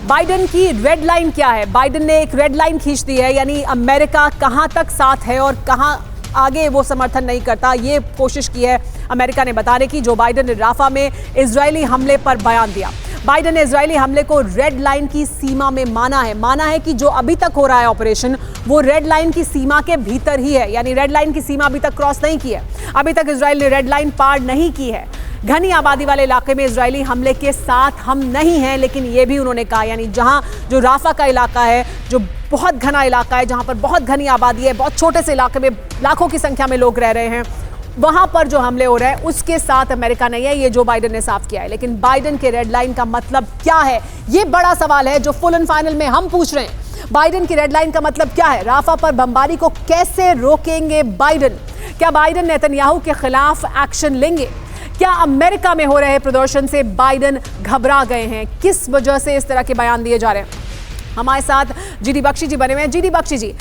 बाइडेन की रेड लाइन क्या है? बाइडेन ने एक रेड लाइन खींच दी है, यानी अमेरिका कहां तक साथ है और कहां आगे वो समर्थन नहीं करता। ये कोशिश की है अमेरिका ने बताने की। जो बाइडेन ने राफा में इजरायली हमले पर बयान दिया। बाइडेन ने इजरायली हमले को रेड लाइन की सीमा में माना है कि जो अभी तक हो रहा है ऑपरेशन वो रेड लाइन की सीमा के भीतर ही है, यानी रेड लाइन की सीमा अभी तक क्रॉस नहीं की है। अभी तक इजराइल ने रेड लाइन पार नहीं की है। घनी आबादी वाले इलाके में इजरायली हमले के साथ हम नहीं हैं, लेकिन ये भी उन्होंने कहा, यानी जहां जो राफा का इलाका है, जो बहुत घना इलाका है, जहां पर बहुत घनी आबादी है, बहुत छोटे से इलाके में लाखों की संख्या में लोग रह रहे हैं, वहां पर जो हमले हो रहे हैं उसके साथ अमेरिका नहीं है। ये जो बाइडेन ने साफ किया है। लेकिन बाइडेन के रेड लाइन का मतलब क्या है, ये बड़ा सवाल है जो फुल एंड फाइनल में हम पूछ रहे हैं। बाइडेन की रेड लाइन का मतलब क्या है? राफा पर बमबारी को कैसे रोकेंगे बाइडेन? क्या बाइडेन नेतन्याहू के खिलाफ एक्शन लेंगे? क्या अमेरिका में हो रहे प्रदर्शन से बाइडेन घबरा गए हैं? किस वजह से इस तरह के बयान दिए जा रहे हैं? हमारे साथ जीडी बख्शी जी बने हुए हैं। जीडी बख्शी जी,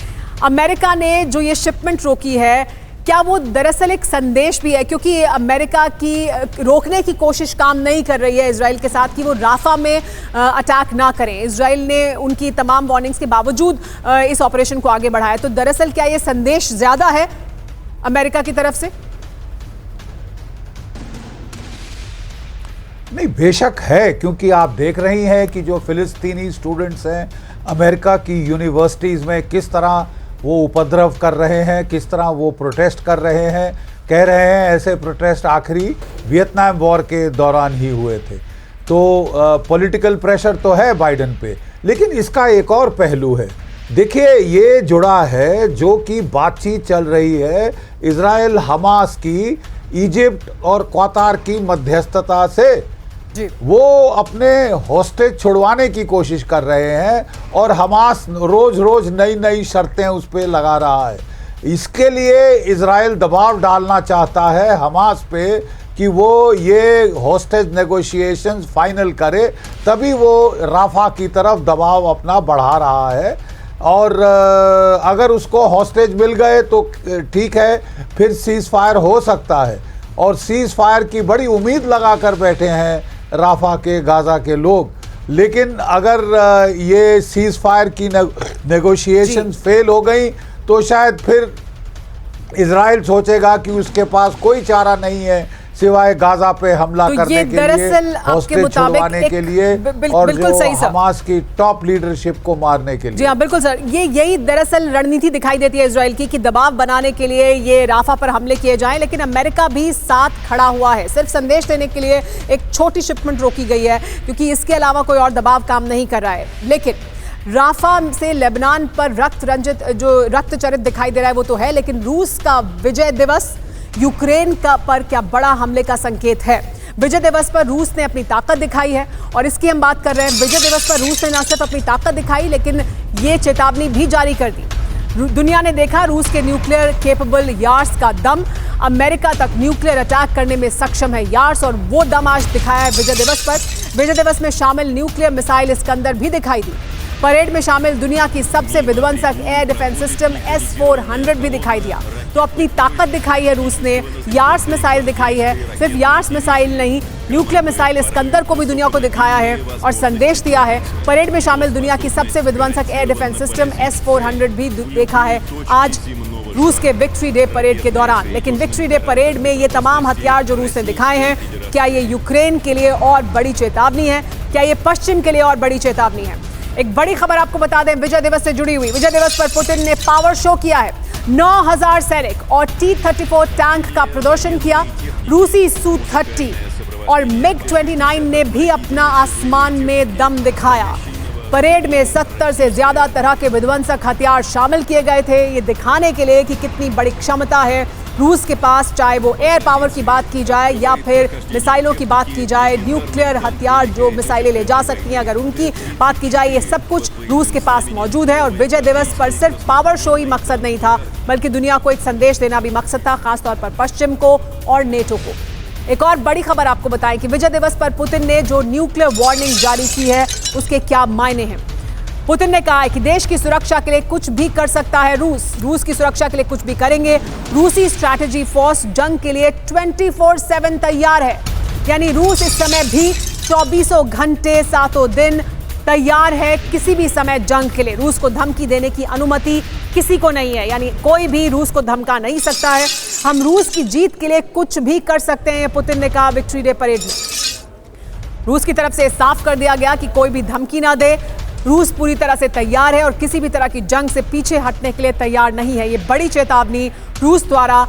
अमेरिका ने जो ये शिपमेंट रोकी है, क्या वो दरअसल एक संदेश भी है? क्योंकि अमेरिका की रोकने की कोशिश काम नहीं कर रही है इजराइल के साथ कि वो राफा में अटैक ना करें। इजराइल ने उनकी तमाम वार्निंग्स के बावजूद इस ऑपरेशन को आगे बढ़ाया। तो दरअसल क्या ये संदेश ज्यादा है अमेरिका की तरफ से? नहीं, बेशक है, क्योंकि आप देख रही हैं कि जो फिलिस्तीनी स्टूडेंट्स हैं अमेरिका की यूनिवर्सिटीज़ में किस तरह वो उपद्रव कर रहे हैं, किस तरह वो प्रोटेस्ट कर रहे हैं। कह रहे हैं ऐसे प्रोटेस्ट आखिरी वियतनाम वॉर के दौरान ही हुए थे। तो पॉलिटिकल प्रेशर तो है बाइडेन पे, लेकिन इसका एक और पहलू है। देखिए, ये जुड़ा है जो कि बातचीत चल रही है इजराइल हमास की इजिप्ट और कतार की मध्यस्थता से। जी। वो अपने हॉस्टेज छुड़वाने की कोशिश कर रहे हैं और हमास रोज रोज नई नई शर्तें उस पर लगा रहा है। इसके लिए इजराइल दबाव डालना चाहता है हमास पे कि वो ये हॉस्टेज नेगोशिएशंस फाइनल करे, तभी वो राफा की तरफ दबाव अपना बढ़ा रहा है। और अगर उसको हॉस्टेज मिल गए तो ठीक है, फिर सीज़ फायर हो सकता है। और सीज़ फायर की बड़ी उम्मीद लगा कर बैठे हैं राफा के गाज़ा के लोग। लेकिन अगर ये सीज़ फायर की नेगोशिएशन फेल हो गई तो शायद फिर इजराइल सोचेगा कि उसके पास कोई चारा नहीं है सिवाय गाजा पे हमला करने के लिए, हॉस्टेज छुड़वाने के लिए और जो हमास की टॉप लीडरशिप को मारने के लिए। जी हाँ, बिल्कुल सर, यही दरअसल रणनीति दिखाई देती है इजराइल की कि दबाव बनाने के लिए ये राफा पर हमले किए जाएं। लेकिन अमेरिका भी साथ खड़ा हुआ है। सिर्फ संदेश देने के लिए एक छोटी शिपमेंट रोकी गई है, क्योंकि इसके अलावा कोई और दबाव काम नहीं कर रहा है। लेकिन राफा से लेबनान पर रक्त चरित दिखाई दे रहा है वो तो है, लेकिन रूस का विजय दिवस यूक्रेन पर क्या बड़ा हमले का संकेत है। विजय दिवस पर रूस ने अपनी ताकत दिखाई है और इसकी हम बात कर रहे हैं। विजय दिवस पर रूस ने न सिर्फ अपनी ताकत दिखाई, लेकिन ये चेतावनी भी जारी कर दी। दुनिया ने देखा रूस के न्यूक्लियर केपेबल यार्स का दम। अमेरिका तक न्यूक्लियर अटैक करने में सक्षम है यार्स, और वो दम आज दिखाया है विजय दिवस पर। विजय दिवस में शामिल न्यूक्लियर मिसाइल इस्कंदर भी दिखाई दी। परेड में शामिल दुनिया की सबसे विध्वंसक एयर डिफेंस सिस्टम S-400 भी दिखाई दिया। तो अपनी ताकत दिखाई है रूस ने, यार्स मिसाइल दिखाई है। सिर्फ यार्स मिसाइल नहीं, न्यूक्लियर मिसाइल इस्कंदर को भी दुनिया को दिखाया है और संदेश दिया है। परेड में शामिल दुनिया की सबसे विध्वंसक एयर डिफेंस सिस्टम S-400 भी देखा है आज रूस के विक्ट्री डे परेड के दौरान। लेकिन विक्ट्री डे परेड में ये तमाम हथियार जो रूस ने दिखाए हैं, क्या ये यूक्रेन के लिए और बड़ी चेतावनी है? क्या ये पश्चिम के लिए और बड़ी चेतावनी है? एक बड़ी खबर आपको बता दें विजय दिवस से जुड़ी हुई। विजय दिवस पर पुतिन ने पावर शो किया है। 9000 सैनिक और T-34 टैंक का प्रदर्शन किया। रूसी Su-30 और MiG-29 ने भी अपना आसमान में दम दिखाया। परेड में 70 से ज्यादा तरह के विध्वंसक हथियार शामिल किए गए थे, ये दिखाने के लिए कि कितनी बड़ी क्षमता है रूस के पास, चाहे वो एयर पावर की बात की जाए या फिर मिसाइलों की बात की जाए, न्यूक्लियर हथियार जो मिसाइलें ले जा सकती हैं अगर उनकी बात की जाए, ये सब कुछ रूस के पास मौजूद है। और विजय दिवस पर सिर्फ पावर शो ही मकसद नहीं था, बल्कि दुनिया को एक संदेश देना भी मकसद था, खासतौर पर पश्चिम को और नेटो को। एक और बड़ी खबर आपको बताएं कि विजय दिवस पर पुतिन ने जो न्यूक्लियर वार्निंग जारी की है उसके क्या मायने हैं। पुतिन ने कहा है कि देश की सुरक्षा के लिए कुछ भी कर सकता है रूस की सुरक्षा के लिए कुछ भी करेंगे। रूसी स्ट्रैटेजी फोर्स जंग के लिए 24/7 तैयार है, यानी रूस इस समय भी 24 घंटे 7 दिन तैयार है किसी भी समय जंग के लिए। रूस को धमकी देने की अनुमति किसी को नहीं है, यानी कोई भी रूस को धमका नहीं सकता है। हम रूस की जीत के लिए कुछ भी कर सकते हैं, पुतिन ने कहा विक्ट्री डे परेड में। रूस की तरफ से साफ कर दिया गया कि कोई भी धमकी ना दे, रूस पूरी तरह से तैयार है और किसी भी तरह की जंग से पीछे हटने के लिए तैयार नहीं है। ये बड़ी चेतावनी रूस द्वारा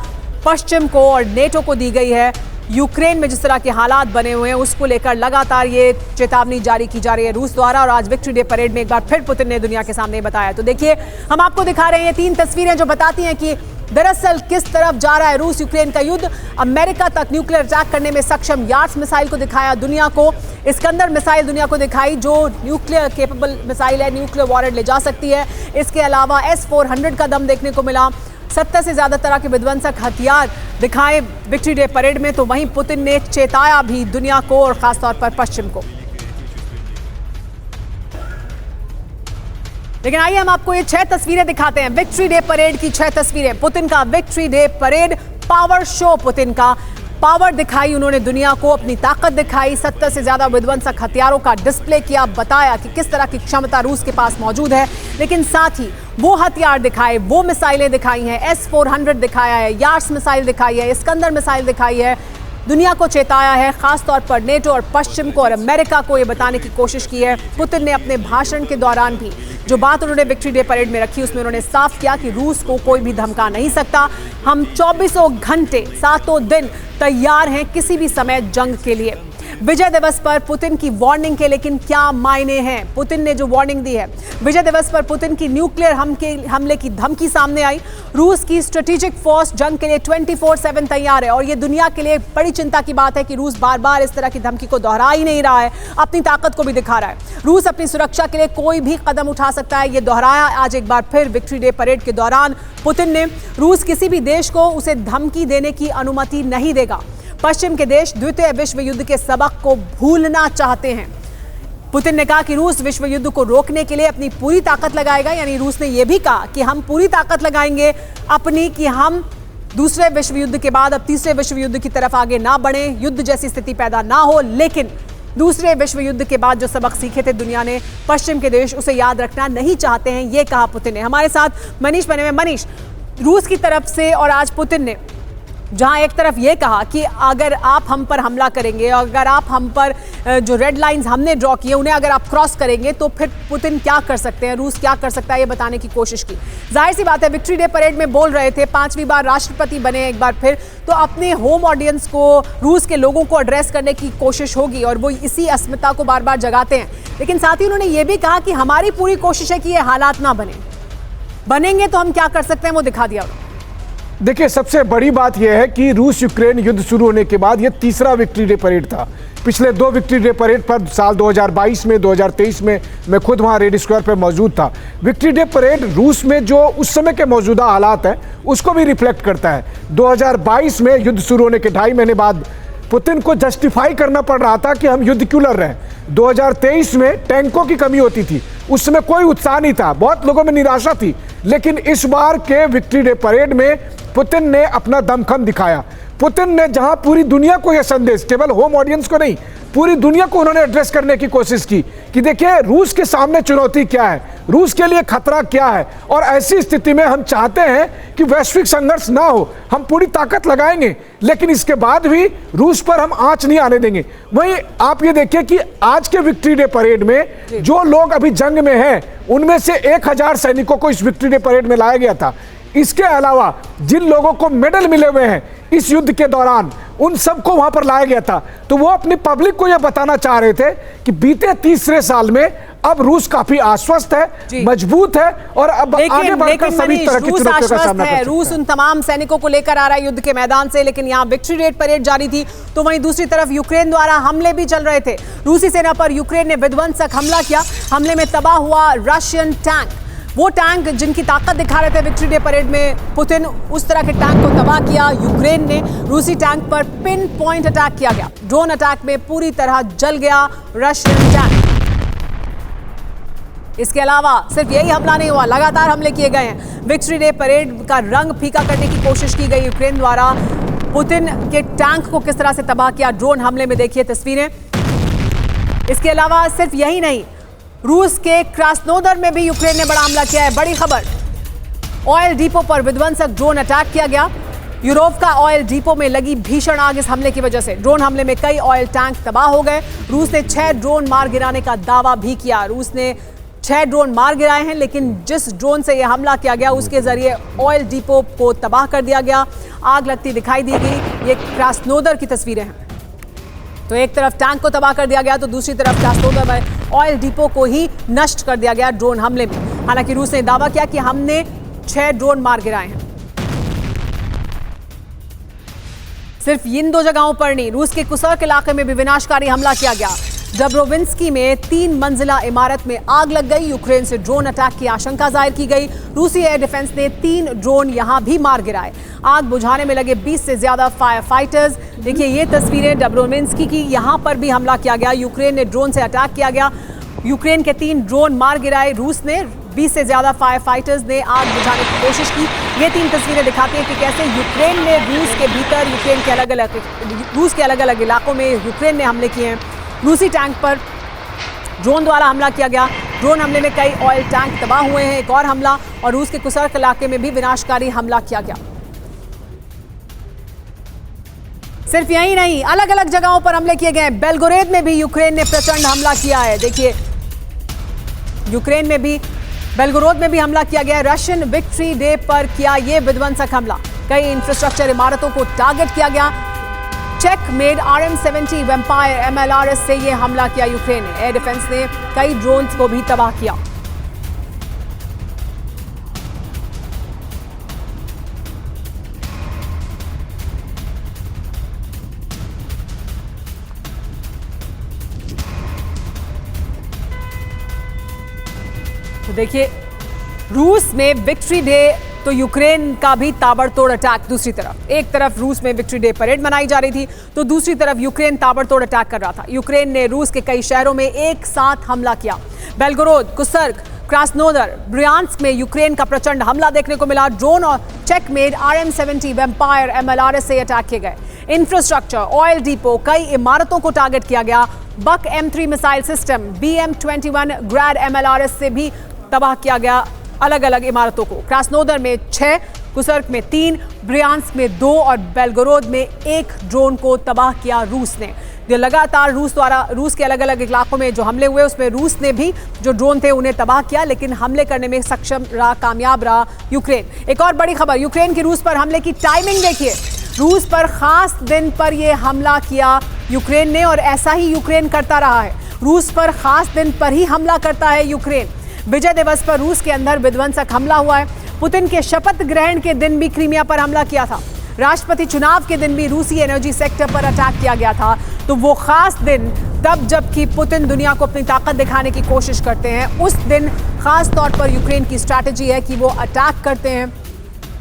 पश्चिम को और नेटो को दी गई है। यूक्रेन में जिस तरह के हालात बने हुए हैं उसको लेकर लगातार ये चेतावनी जारी की जा रही है रूस द्वारा, और आज विक्ट्री डे परेड में एक बार फिर पुतिन ने दुनिया के सामने बताया। तो देखिए, हम आपको दिखा रहे हैं ये 3 तस्वीरें जो बताती हैं कि दरअसल किस तरफ जा रहा है रूस यूक्रेन का युद्ध। अमेरिका तक न्यूक्लियर अटैक करने में सक्षम यार्ड्स मिसाइल को दिखाया दुनिया को, इस्कंदर मिसाइल दुनिया को दिखाई जो न्यूक्लियर केपेबल मिसाइल है, न्यूक्लियर वॉरेड ले जा सकती है। इसके अलावा S-400 का दम देखने को मिला, 70 से ज्यादा तरह के विध्वंसक हथियार दिखाए विक्ट्री डे परेड में। तो वहीं पुतिन ने चेताया भी दुनिया को और खासतौर पर पश्चिम को। लेकिन आइए हम आपको ये 6 तस्वीरें दिखाते हैं, विक्ट्री डे परेड की 6 तस्वीरें। पुतिन का victory day parade power show, Putin का पावर दिखाई उन्होंने दुनिया को, अपनी ताकत दिखाई, 70 से ज्यादा विध्वंसक हथियारों का डिस्प्ले किया, बताया कि किस तरह की क्षमता रूस के पास मौजूद है। लेकिन साथ ही वो हथियार दिखाए, वो मिसाइलें दिखाई हैं, S-400 दिखाया है, यार्ड्स मिसाइल दिखाई है, इस्कंदर मिसाइल दिखाई है, दुनिया को चेताया है, खासतौर पर नेटो और पश्चिम को और अमेरिका को ये बताने की कोशिश की है। पुतिन ने अपने भाषण के दौरान भी जो बात उन्होंने विक्ट्री डे परेड में रखी उसमें उन्होंने साफ किया कि रूस को कोई भी धमका नहीं सकता। हम 24 घंटे 7 दिन तैयार हैं किसी भी समय जंग के लिए। विजय दिवस पर पुतिन की वार्निंग के लेकिन क्या मायने हैं? पुतिन ने जो वार्निंग दी है, विजय दिवस पर पुतिन की न्यूक्लियर हमले की धमकी सामने आई। रूस की स्ट्रेटेजिक फोर्स जंग के लिए 24/7 तैयार है और ये दुनिया के लिए बड़ी चिंता की बात है कि रूस बार बार इस तरह की धमकी को दोहरा ही नहीं रहा है, अपनी ताकत को भी दिखा रहा है। रूस अपनी सुरक्षा के लिए कोई भी कदम उठा सकता है, ये दोहराया आज एक बार फिर विक्ट्री डे परेड के दौरान पुतिन ने। रूस किसी भी देश को उसे धमकी देने की अनुमति नहीं देगा। पश्चिम के देश द्वितीय विश्व युद्ध के सबक को भूलना चाहते हैं। पुतिन ने कहा कि रूस विश्व युद्ध को रोकने के लिए अपनी पूरी ताकत लगाएगा, यानी रूस ने यह भी कहा कि हम पूरी ताकत लगाएंगे अपनी कि हम दूसरे विश्व युद्ध के बाद अब तीसरे विश्व युद्ध की तरफ आगे ना बढ़े, युद्ध जैसी स्थिति पैदा ना हो। लेकिन दूसरे विश्व युद्ध के बाद जो सबक सीखे थे दुनिया ने, पश्चिम के देश उसे याद रखना नहीं चाहते हैं, ये कहा पुतिन ने। हमारे साथ मनीष बने हुए। मनीष, रूस की तरफ से और आज पुतिन ने जहां एक तरफ ये कहा कि अगर आप हम पर हमला करेंगे, अगर आप हम पर जो रेड लाइंस हमने ड्रॉ किए उन्हें अगर आप क्रॉस करेंगे तो फिर पुतिन क्या कर सकते हैं, रूस क्या कर सकता है, ये बताने की कोशिश की। जाहिर सी बात है, विक्ट्री डे परेड में बोल रहे थे, 5वीं बार राष्ट्रपति बने एक बार फिर, तो अपने होम ऑडियंस को, रूस के लोगों को एड्रेस करने की कोशिश होगी और वो इसी अस्मिता को बार बार जगाते हैं। लेकिन साथ ही उन्होंने ये भी कहा कि हमारी पूरी कोशिश है कि ये हालात ना बनेंगे तो हम क्या कर सकते हैं वो दिखा दिया। देखिए, सबसे बड़ी बात यह है कि रूस यूक्रेन युद्ध शुरू होने के बाद यह तीसरा विक्ट्री डे परेड था। पिछले 2 विक्ट्री डे परेड पर साल 2022 में, 2023 में मैं खुद वहां रेड स्क्वायर पर मौजूद था। विक्ट्री डे परेड रूस में जो उस समय के मौजूदा हालात हैं उसको भी रिफ्लेक्ट करता है। 2022 में युद्ध शुरू होने के 2.5 महीने बाद पुतिन को जस्टिफाई करना पड़ रहा था कि हम युद्ध क्यों लड़ रहे हैं। 2023 में टैंकों की कमी होती थी, उस समय कोई उत्साह नहीं था, बहुत लोगों में निराशा थी। लेकिन इस बार के विक्ट्री डे परेड में पुतिन ने अपना दमखम दिखाया। पुतिन ने जहां पूरी दुनिया को यह संदेश, केवल होम ऑडियंस को नहीं, पूरी दुनिया को उन्होंने एड्रेस करने की कोशिश की कि देखिए रूस के सामने चुनौती क्या है, रूस के लिए खतरा क्या है, और ऐसी स्थिति में हम चाहते हैं कि वैश्विक संघर्ष ना हो, हम पूरी ताकत लगाएंगे, लेकिन इसके बाद भी रूस पर हम आंच नहीं आने देंगे। वहीं आप ये देखिए कि आज के विक्ट्री डे परेड में जो लोग अभी जंग में हैं उनमें से 1000 सैनिकों को इस विक्ट्री डे परेड में लाया गया था। इसके अलावा जिन लोगों को मेडल मिले हुए हैं इस युद्ध के दौरान, उन सबको वहां पर लाया गया था। तो वो अपनी पब्लिक को यह बताना चाह रहे थे कि बीते 30 साल में अब रूस काफी आश्वस्त है, मजबूत है और अब आगे बढ़कर सभी तरह की चुनौतियों का सामना कर सकता है। रूस उन तमाम सैनिकों को लेकर आ रहा है युद्ध के मैदान से, लेकिन यहाँ विक्ट्री डे परेड जारी थी तो वहीं दूसरी तरफ यूक्रेन द्वारा हमले भी चल रहे थे। रूसी सेना पर यूक्रेन ने विध्वंसक हमला किया। हमले में तबाह हुआ रशियन टैंक, वो टैंक जिनकी ताकत दिखा रहे थे विक्ट्री डे परेड में पुतिन, उस तरह के टैंक को तबाह किया यूक्रेन ने। रूसी टैंक पर पिन पॉइंट अटैक किया गया। ड्रोन अटैक में पूरी तरह जल गया रशियन टैंक। इसके अलावा सिर्फ यही हमला नहीं हुआ, लगातार हमले किए गए हैं। विक्ट्री डे परेड का रंग फीका करने की कोशिश की गई यूक्रेन द्वारा। पुतिन के टैंक को किस तरह से तबाह किया ड्रोन हमले में, देखिए तस्वीरें। इसके अलावा सिर्फ यही नहीं, रूस के क्रास्नोदर में भी यूक्रेन ने बड़ा हमला किया है। बड़ी खबर, ऑयल डिपो पर विध्वंसक ड्रोन अटैक किया गया। यूरोप का ऑयल डिपो में लगी भीषण आग इस हमले की वजह से। ड्रोन हमले में कई ऑयल टैंक तबाह हो गए। रूस ने 6 ड्रोन मार गिराने का दावा भी किया। रूस ने 6 ड्रोन मार गिराए हैं, लेकिन जिस ड्रोन से यह हमला किया गया उसके जरिए ऑयल डिपो को तबाह कर दिया गया। आग लगती दिखाई दी गई। ये क्रास्नोदर की तस्वीरें हैं। तो एक तरफ टैंक को तबाह कर दिया गया तो दूसरी तरफ क्रास्नोदर में ऑयल डिपो को ही नष्ट कर दिया गया ड्रोन हमले में। हालांकि रूस ने दावा किया कि हमने 6 ड्रोन मार गिराए हैं। सिर्फ इन 2 जगहों पर नहीं, रूस के कुसर्क इलाके में भी विनाशकारी हमला किया गया। डब्रोविंस्की में 3 मंजिला इमारत में आग लग गई। यूक्रेन से ड्रोन अटैक की आशंका जाहिर की गई। रूसी एयर डिफेंस ने 3 ड्रोन यहां भी मार गिराए। आग बुझाने में लगे 20 से ज्यादा फायर फाइटर्स। देखिए ये तस्वीरें डब्रोविंस्की की, यहां पर भी हमला किया गया। यूक्रेन ने ड्रोन से अटैक किया गया। यूक्रेन के 3 ड्रोन मार गिराए रूस ने। 20 से ज्यादा फायर फाइटर्स ने आग बुझाने की कोशिश की। ये 3 तस्वीरें दिखाती हैं कि कैसे यूक्रेन ने रूस के भीतर, यूक्रेन के रूस के अलग अलग इलाकों में यूक्रेन ने हमले किए हैं। रूसी टैंक पर ड्रोन द्वारा हमला किया गया। ड्रोन हमले में कई ऑयल टैंक तबाह हुए हैं। एक और हमला, और रूस के कुसर्क इलाके में भी विनाशकारी हमला किया गया। सिर्फ यही नहीं, अलग अलग जगहों पर हमले किए गए। बेलगोरेद में भी यूक्रेन ने प्रचंड हमला किया है। देखिए यूक्रेन में भी, बेलगोरोद में भी हमला किया गया। रशियन विक्ट्री डे पर किया ये विध्वंसक हमला। कई इंफ्रास्ट्रक्चर इमारतों को टारगेट किया गया। Check made RM-70 vampire MLRS से ये हमला किया यूक्रेन ने। एयर डिफेंस ने कई ड्रोन्स को भी तबाह किया। तो देखिए रूस में विक्ट्री डे तो यूक्रेन का भी ताबड़तोड़ अटैक। दूसरी तरफ, एक तरफ रूस में विक्ट्री डे परेड मनाई जा रही थी तो दूसरी तरफ यूक्रेन ताबड़तोड़ अटैक कर रहा था। यूक्रेन ने रूस के कई शहरों में एक साथ हमला किया। बेलगोरोद, कुसर्क, क्रास्नोदर, ब्रियांस्क में यूक्रेन का प्रचंड हमला देखने को मिला। ड्रोन और चेकमेट RM-70 वेम्पायर MLRS से अटैक किए गए। इंफ्रास्ट्रक्चर, ऑयल डिपो, कई इमारतों को टारगेट किया गया। बक M3 missile system, BM-21 ग्रैड MLRS से भी तबाह किया गया अलग अलग इमारतों को। क्रास्नोदर में 6, कुसर्क में 3, ब्रियांस्क में 2 और बेलगोरोद में 1 ड्रोन को तबाह किया रूस ने। जो लगातार रूस के अलग अलग इलाकों में जो हमले हुए उसमें रूस ने भी जो ड्रोन थे उन्हें तबाह किया, लेकिन हमले करने में सक्षम रहा, कामयाब रहा यूक्रेन। एक और बड़ी खबर, यूक्रेन की रूस पर हमले की टाइमिंग देखिए। रूस पर खास दिन पर यह हमला किया यूक्रेन ने और ऐसा ही यूक्रेन करता रहा है। रूस पर खास दिन पर ही हमला करता है यूक्रेन। विजय दिवस पर रूस के अंदर विध्वंसक हमला हुआ है। पुतिन के शपथ ग्रहण के दिन भी क्रीमिया पर हमला किया था। राष्ट्रपति चुनाव के दिन भी रूसी एनर्जी सेक्टर पर अटैक किया गया था। तो वो खास दिन तब जबकि पुतिन दुनिया को अपनी ताकत दिखाने की कोशिश करते हैं, उस दिन खास तौर पर यूक्रेन की स्ट्रैटेजी है कि वो अटैक करते हैं।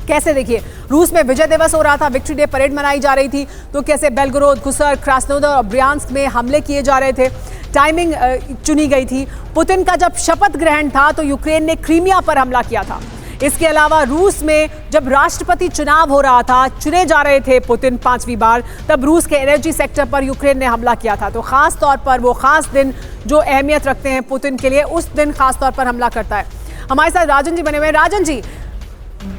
कैसे, देखिए रूस में विजय दिवस हो रहा था, विक्ट्री डे परेड मनाई जा रही थी, तो कैसे बेलगोरोद, कुसर्क, क्रास्नोदर और ब्रियांस्क में हमले किए जा रहे थे। टाइमिंग चुनी गई थी। पुतिन का जब शपथ ग्रहण था तो यूक्रेन ने क्रीमिया पर हमला किया था। इसके अलावा रूस में जब राष्ट्रपति चुनाव हो रहा था, चुने जा रहे थे पुतिन 5वीं बार, तब रूस के एनर्जी सेक्टर पर यूक्रेन ने हमला किया था। तो खास तौर पर वो खास दिन जो अहमियत रखते हैं पुतिन के लिए, उस दिन खास तौर पर हमला करता है। हमारे साथ राजन जी बने हुए हैं। राजन जी,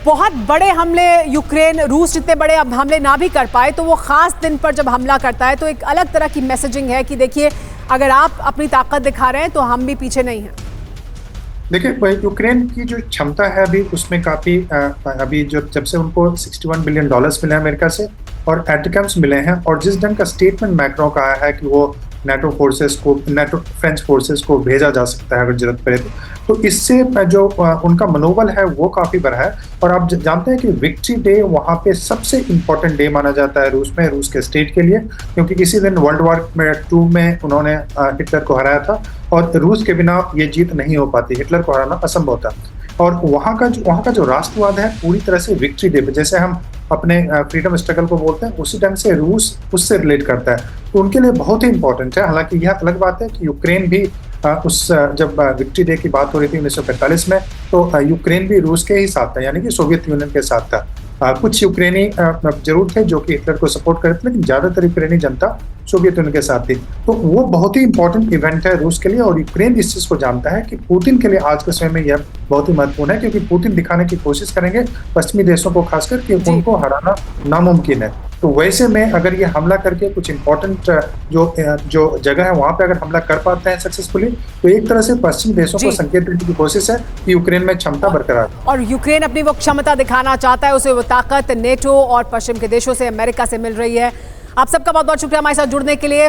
बहुत बड़े हमले यूक्रेन, रूस जितने बड़े अब हमले ना भी कर पाए तो वो खास दिन पर जब हमला करता है तो एक अलग तरह की मैसेजिंग है कि देखिए अगर आप अपनी ताकत दिखा रहे हैं तो हम भी पीछे नहीं हैं। देखिए यूक्रेन की जो क्षमता है अभी उसमें काफ़ी अभी जब से उनको $61 बिलियन मिला अमेरिका से, और एटैम्प्ट्स मिले हैं, और जिस ढंग का स्टेटमेंट मैक्रो का आया है कि वो नेटो फ्रेंच फोर्सेस को भेजा जा सकता है अगर जरूरत पड़े तो इससे जो उनका मनोबल है वो काफी बढ़ा है। और आप जानते हैं कि विक्ट्री डे वहाँ पे सबसे इम्पोर्टेंट डे माना जाता है रूस में, रूस के स्टेट के लिए, क्योंकि इसी दिन वर्ल्ड वॉर II में उन्होंने हिटलर को हराया था, और रूस के बिना ये जीत नहीं हो पाती, हिटलर को हराना असंभव था। और वहाँ का जो राष्ट्रवाद है पूरी तरह से विक्ट्री डे पे, जैसे हम अपने फ्रीडम स्ट्रगल को बोलते हैं, उसी ढंग से रूस उससे रिलेट करता है, तो उनके लिए बहुत ही इंपॉर्टेंट है। हालांकि यह अलग बात है कि यूक्रेन भी जब विक्ट्री डे की बात हो रही थी 1945 में, तो यूक्रेन भी रूस के ही साथ था, यानी कि सोवियत यूनियन के साथ था। कुछ यूक्रेनी जरूर थे जो कि हिटलर को सपोर्ट करते थे, लेकिन ज्यादातर यूक्रेनी जनता सोवियत यूनियन के साथ थी। तो वो बहुत ही इंपॉर्टेंट इवेंट है रूस के लिए, और यूक्रेन इस चीज को जानता है कि पुतिन के लिए आज के समय में यह बहुत ही महत्वपूर्ण है, क्योंकि पुतिन दिखाने की कोशिश करेंगे पश्चिमी देशों को खासकर कि उनको हराना नामुमकिन है। तो वैसे में अगर ये हमला करके कुछ इंपॉर्टेंट जो जगह है वहां पे अगर हमला कर पाते हैं सक्सेसफुली, तो एक तरह से पश्चिमी देशों को संकेत देने की कोशिश है कि यूक्रेन में क्षमता बरकरार है। और यूक्रेन अपनी वो क्षमता दिखाना चाहता है, उसे वो ताकत नेटो और पश्चिम के देशों से, अमेरिका से मिल रही है। आप सबका बहुत बहुत शुक्रिया हमारे साथ जुड़ने के लिए।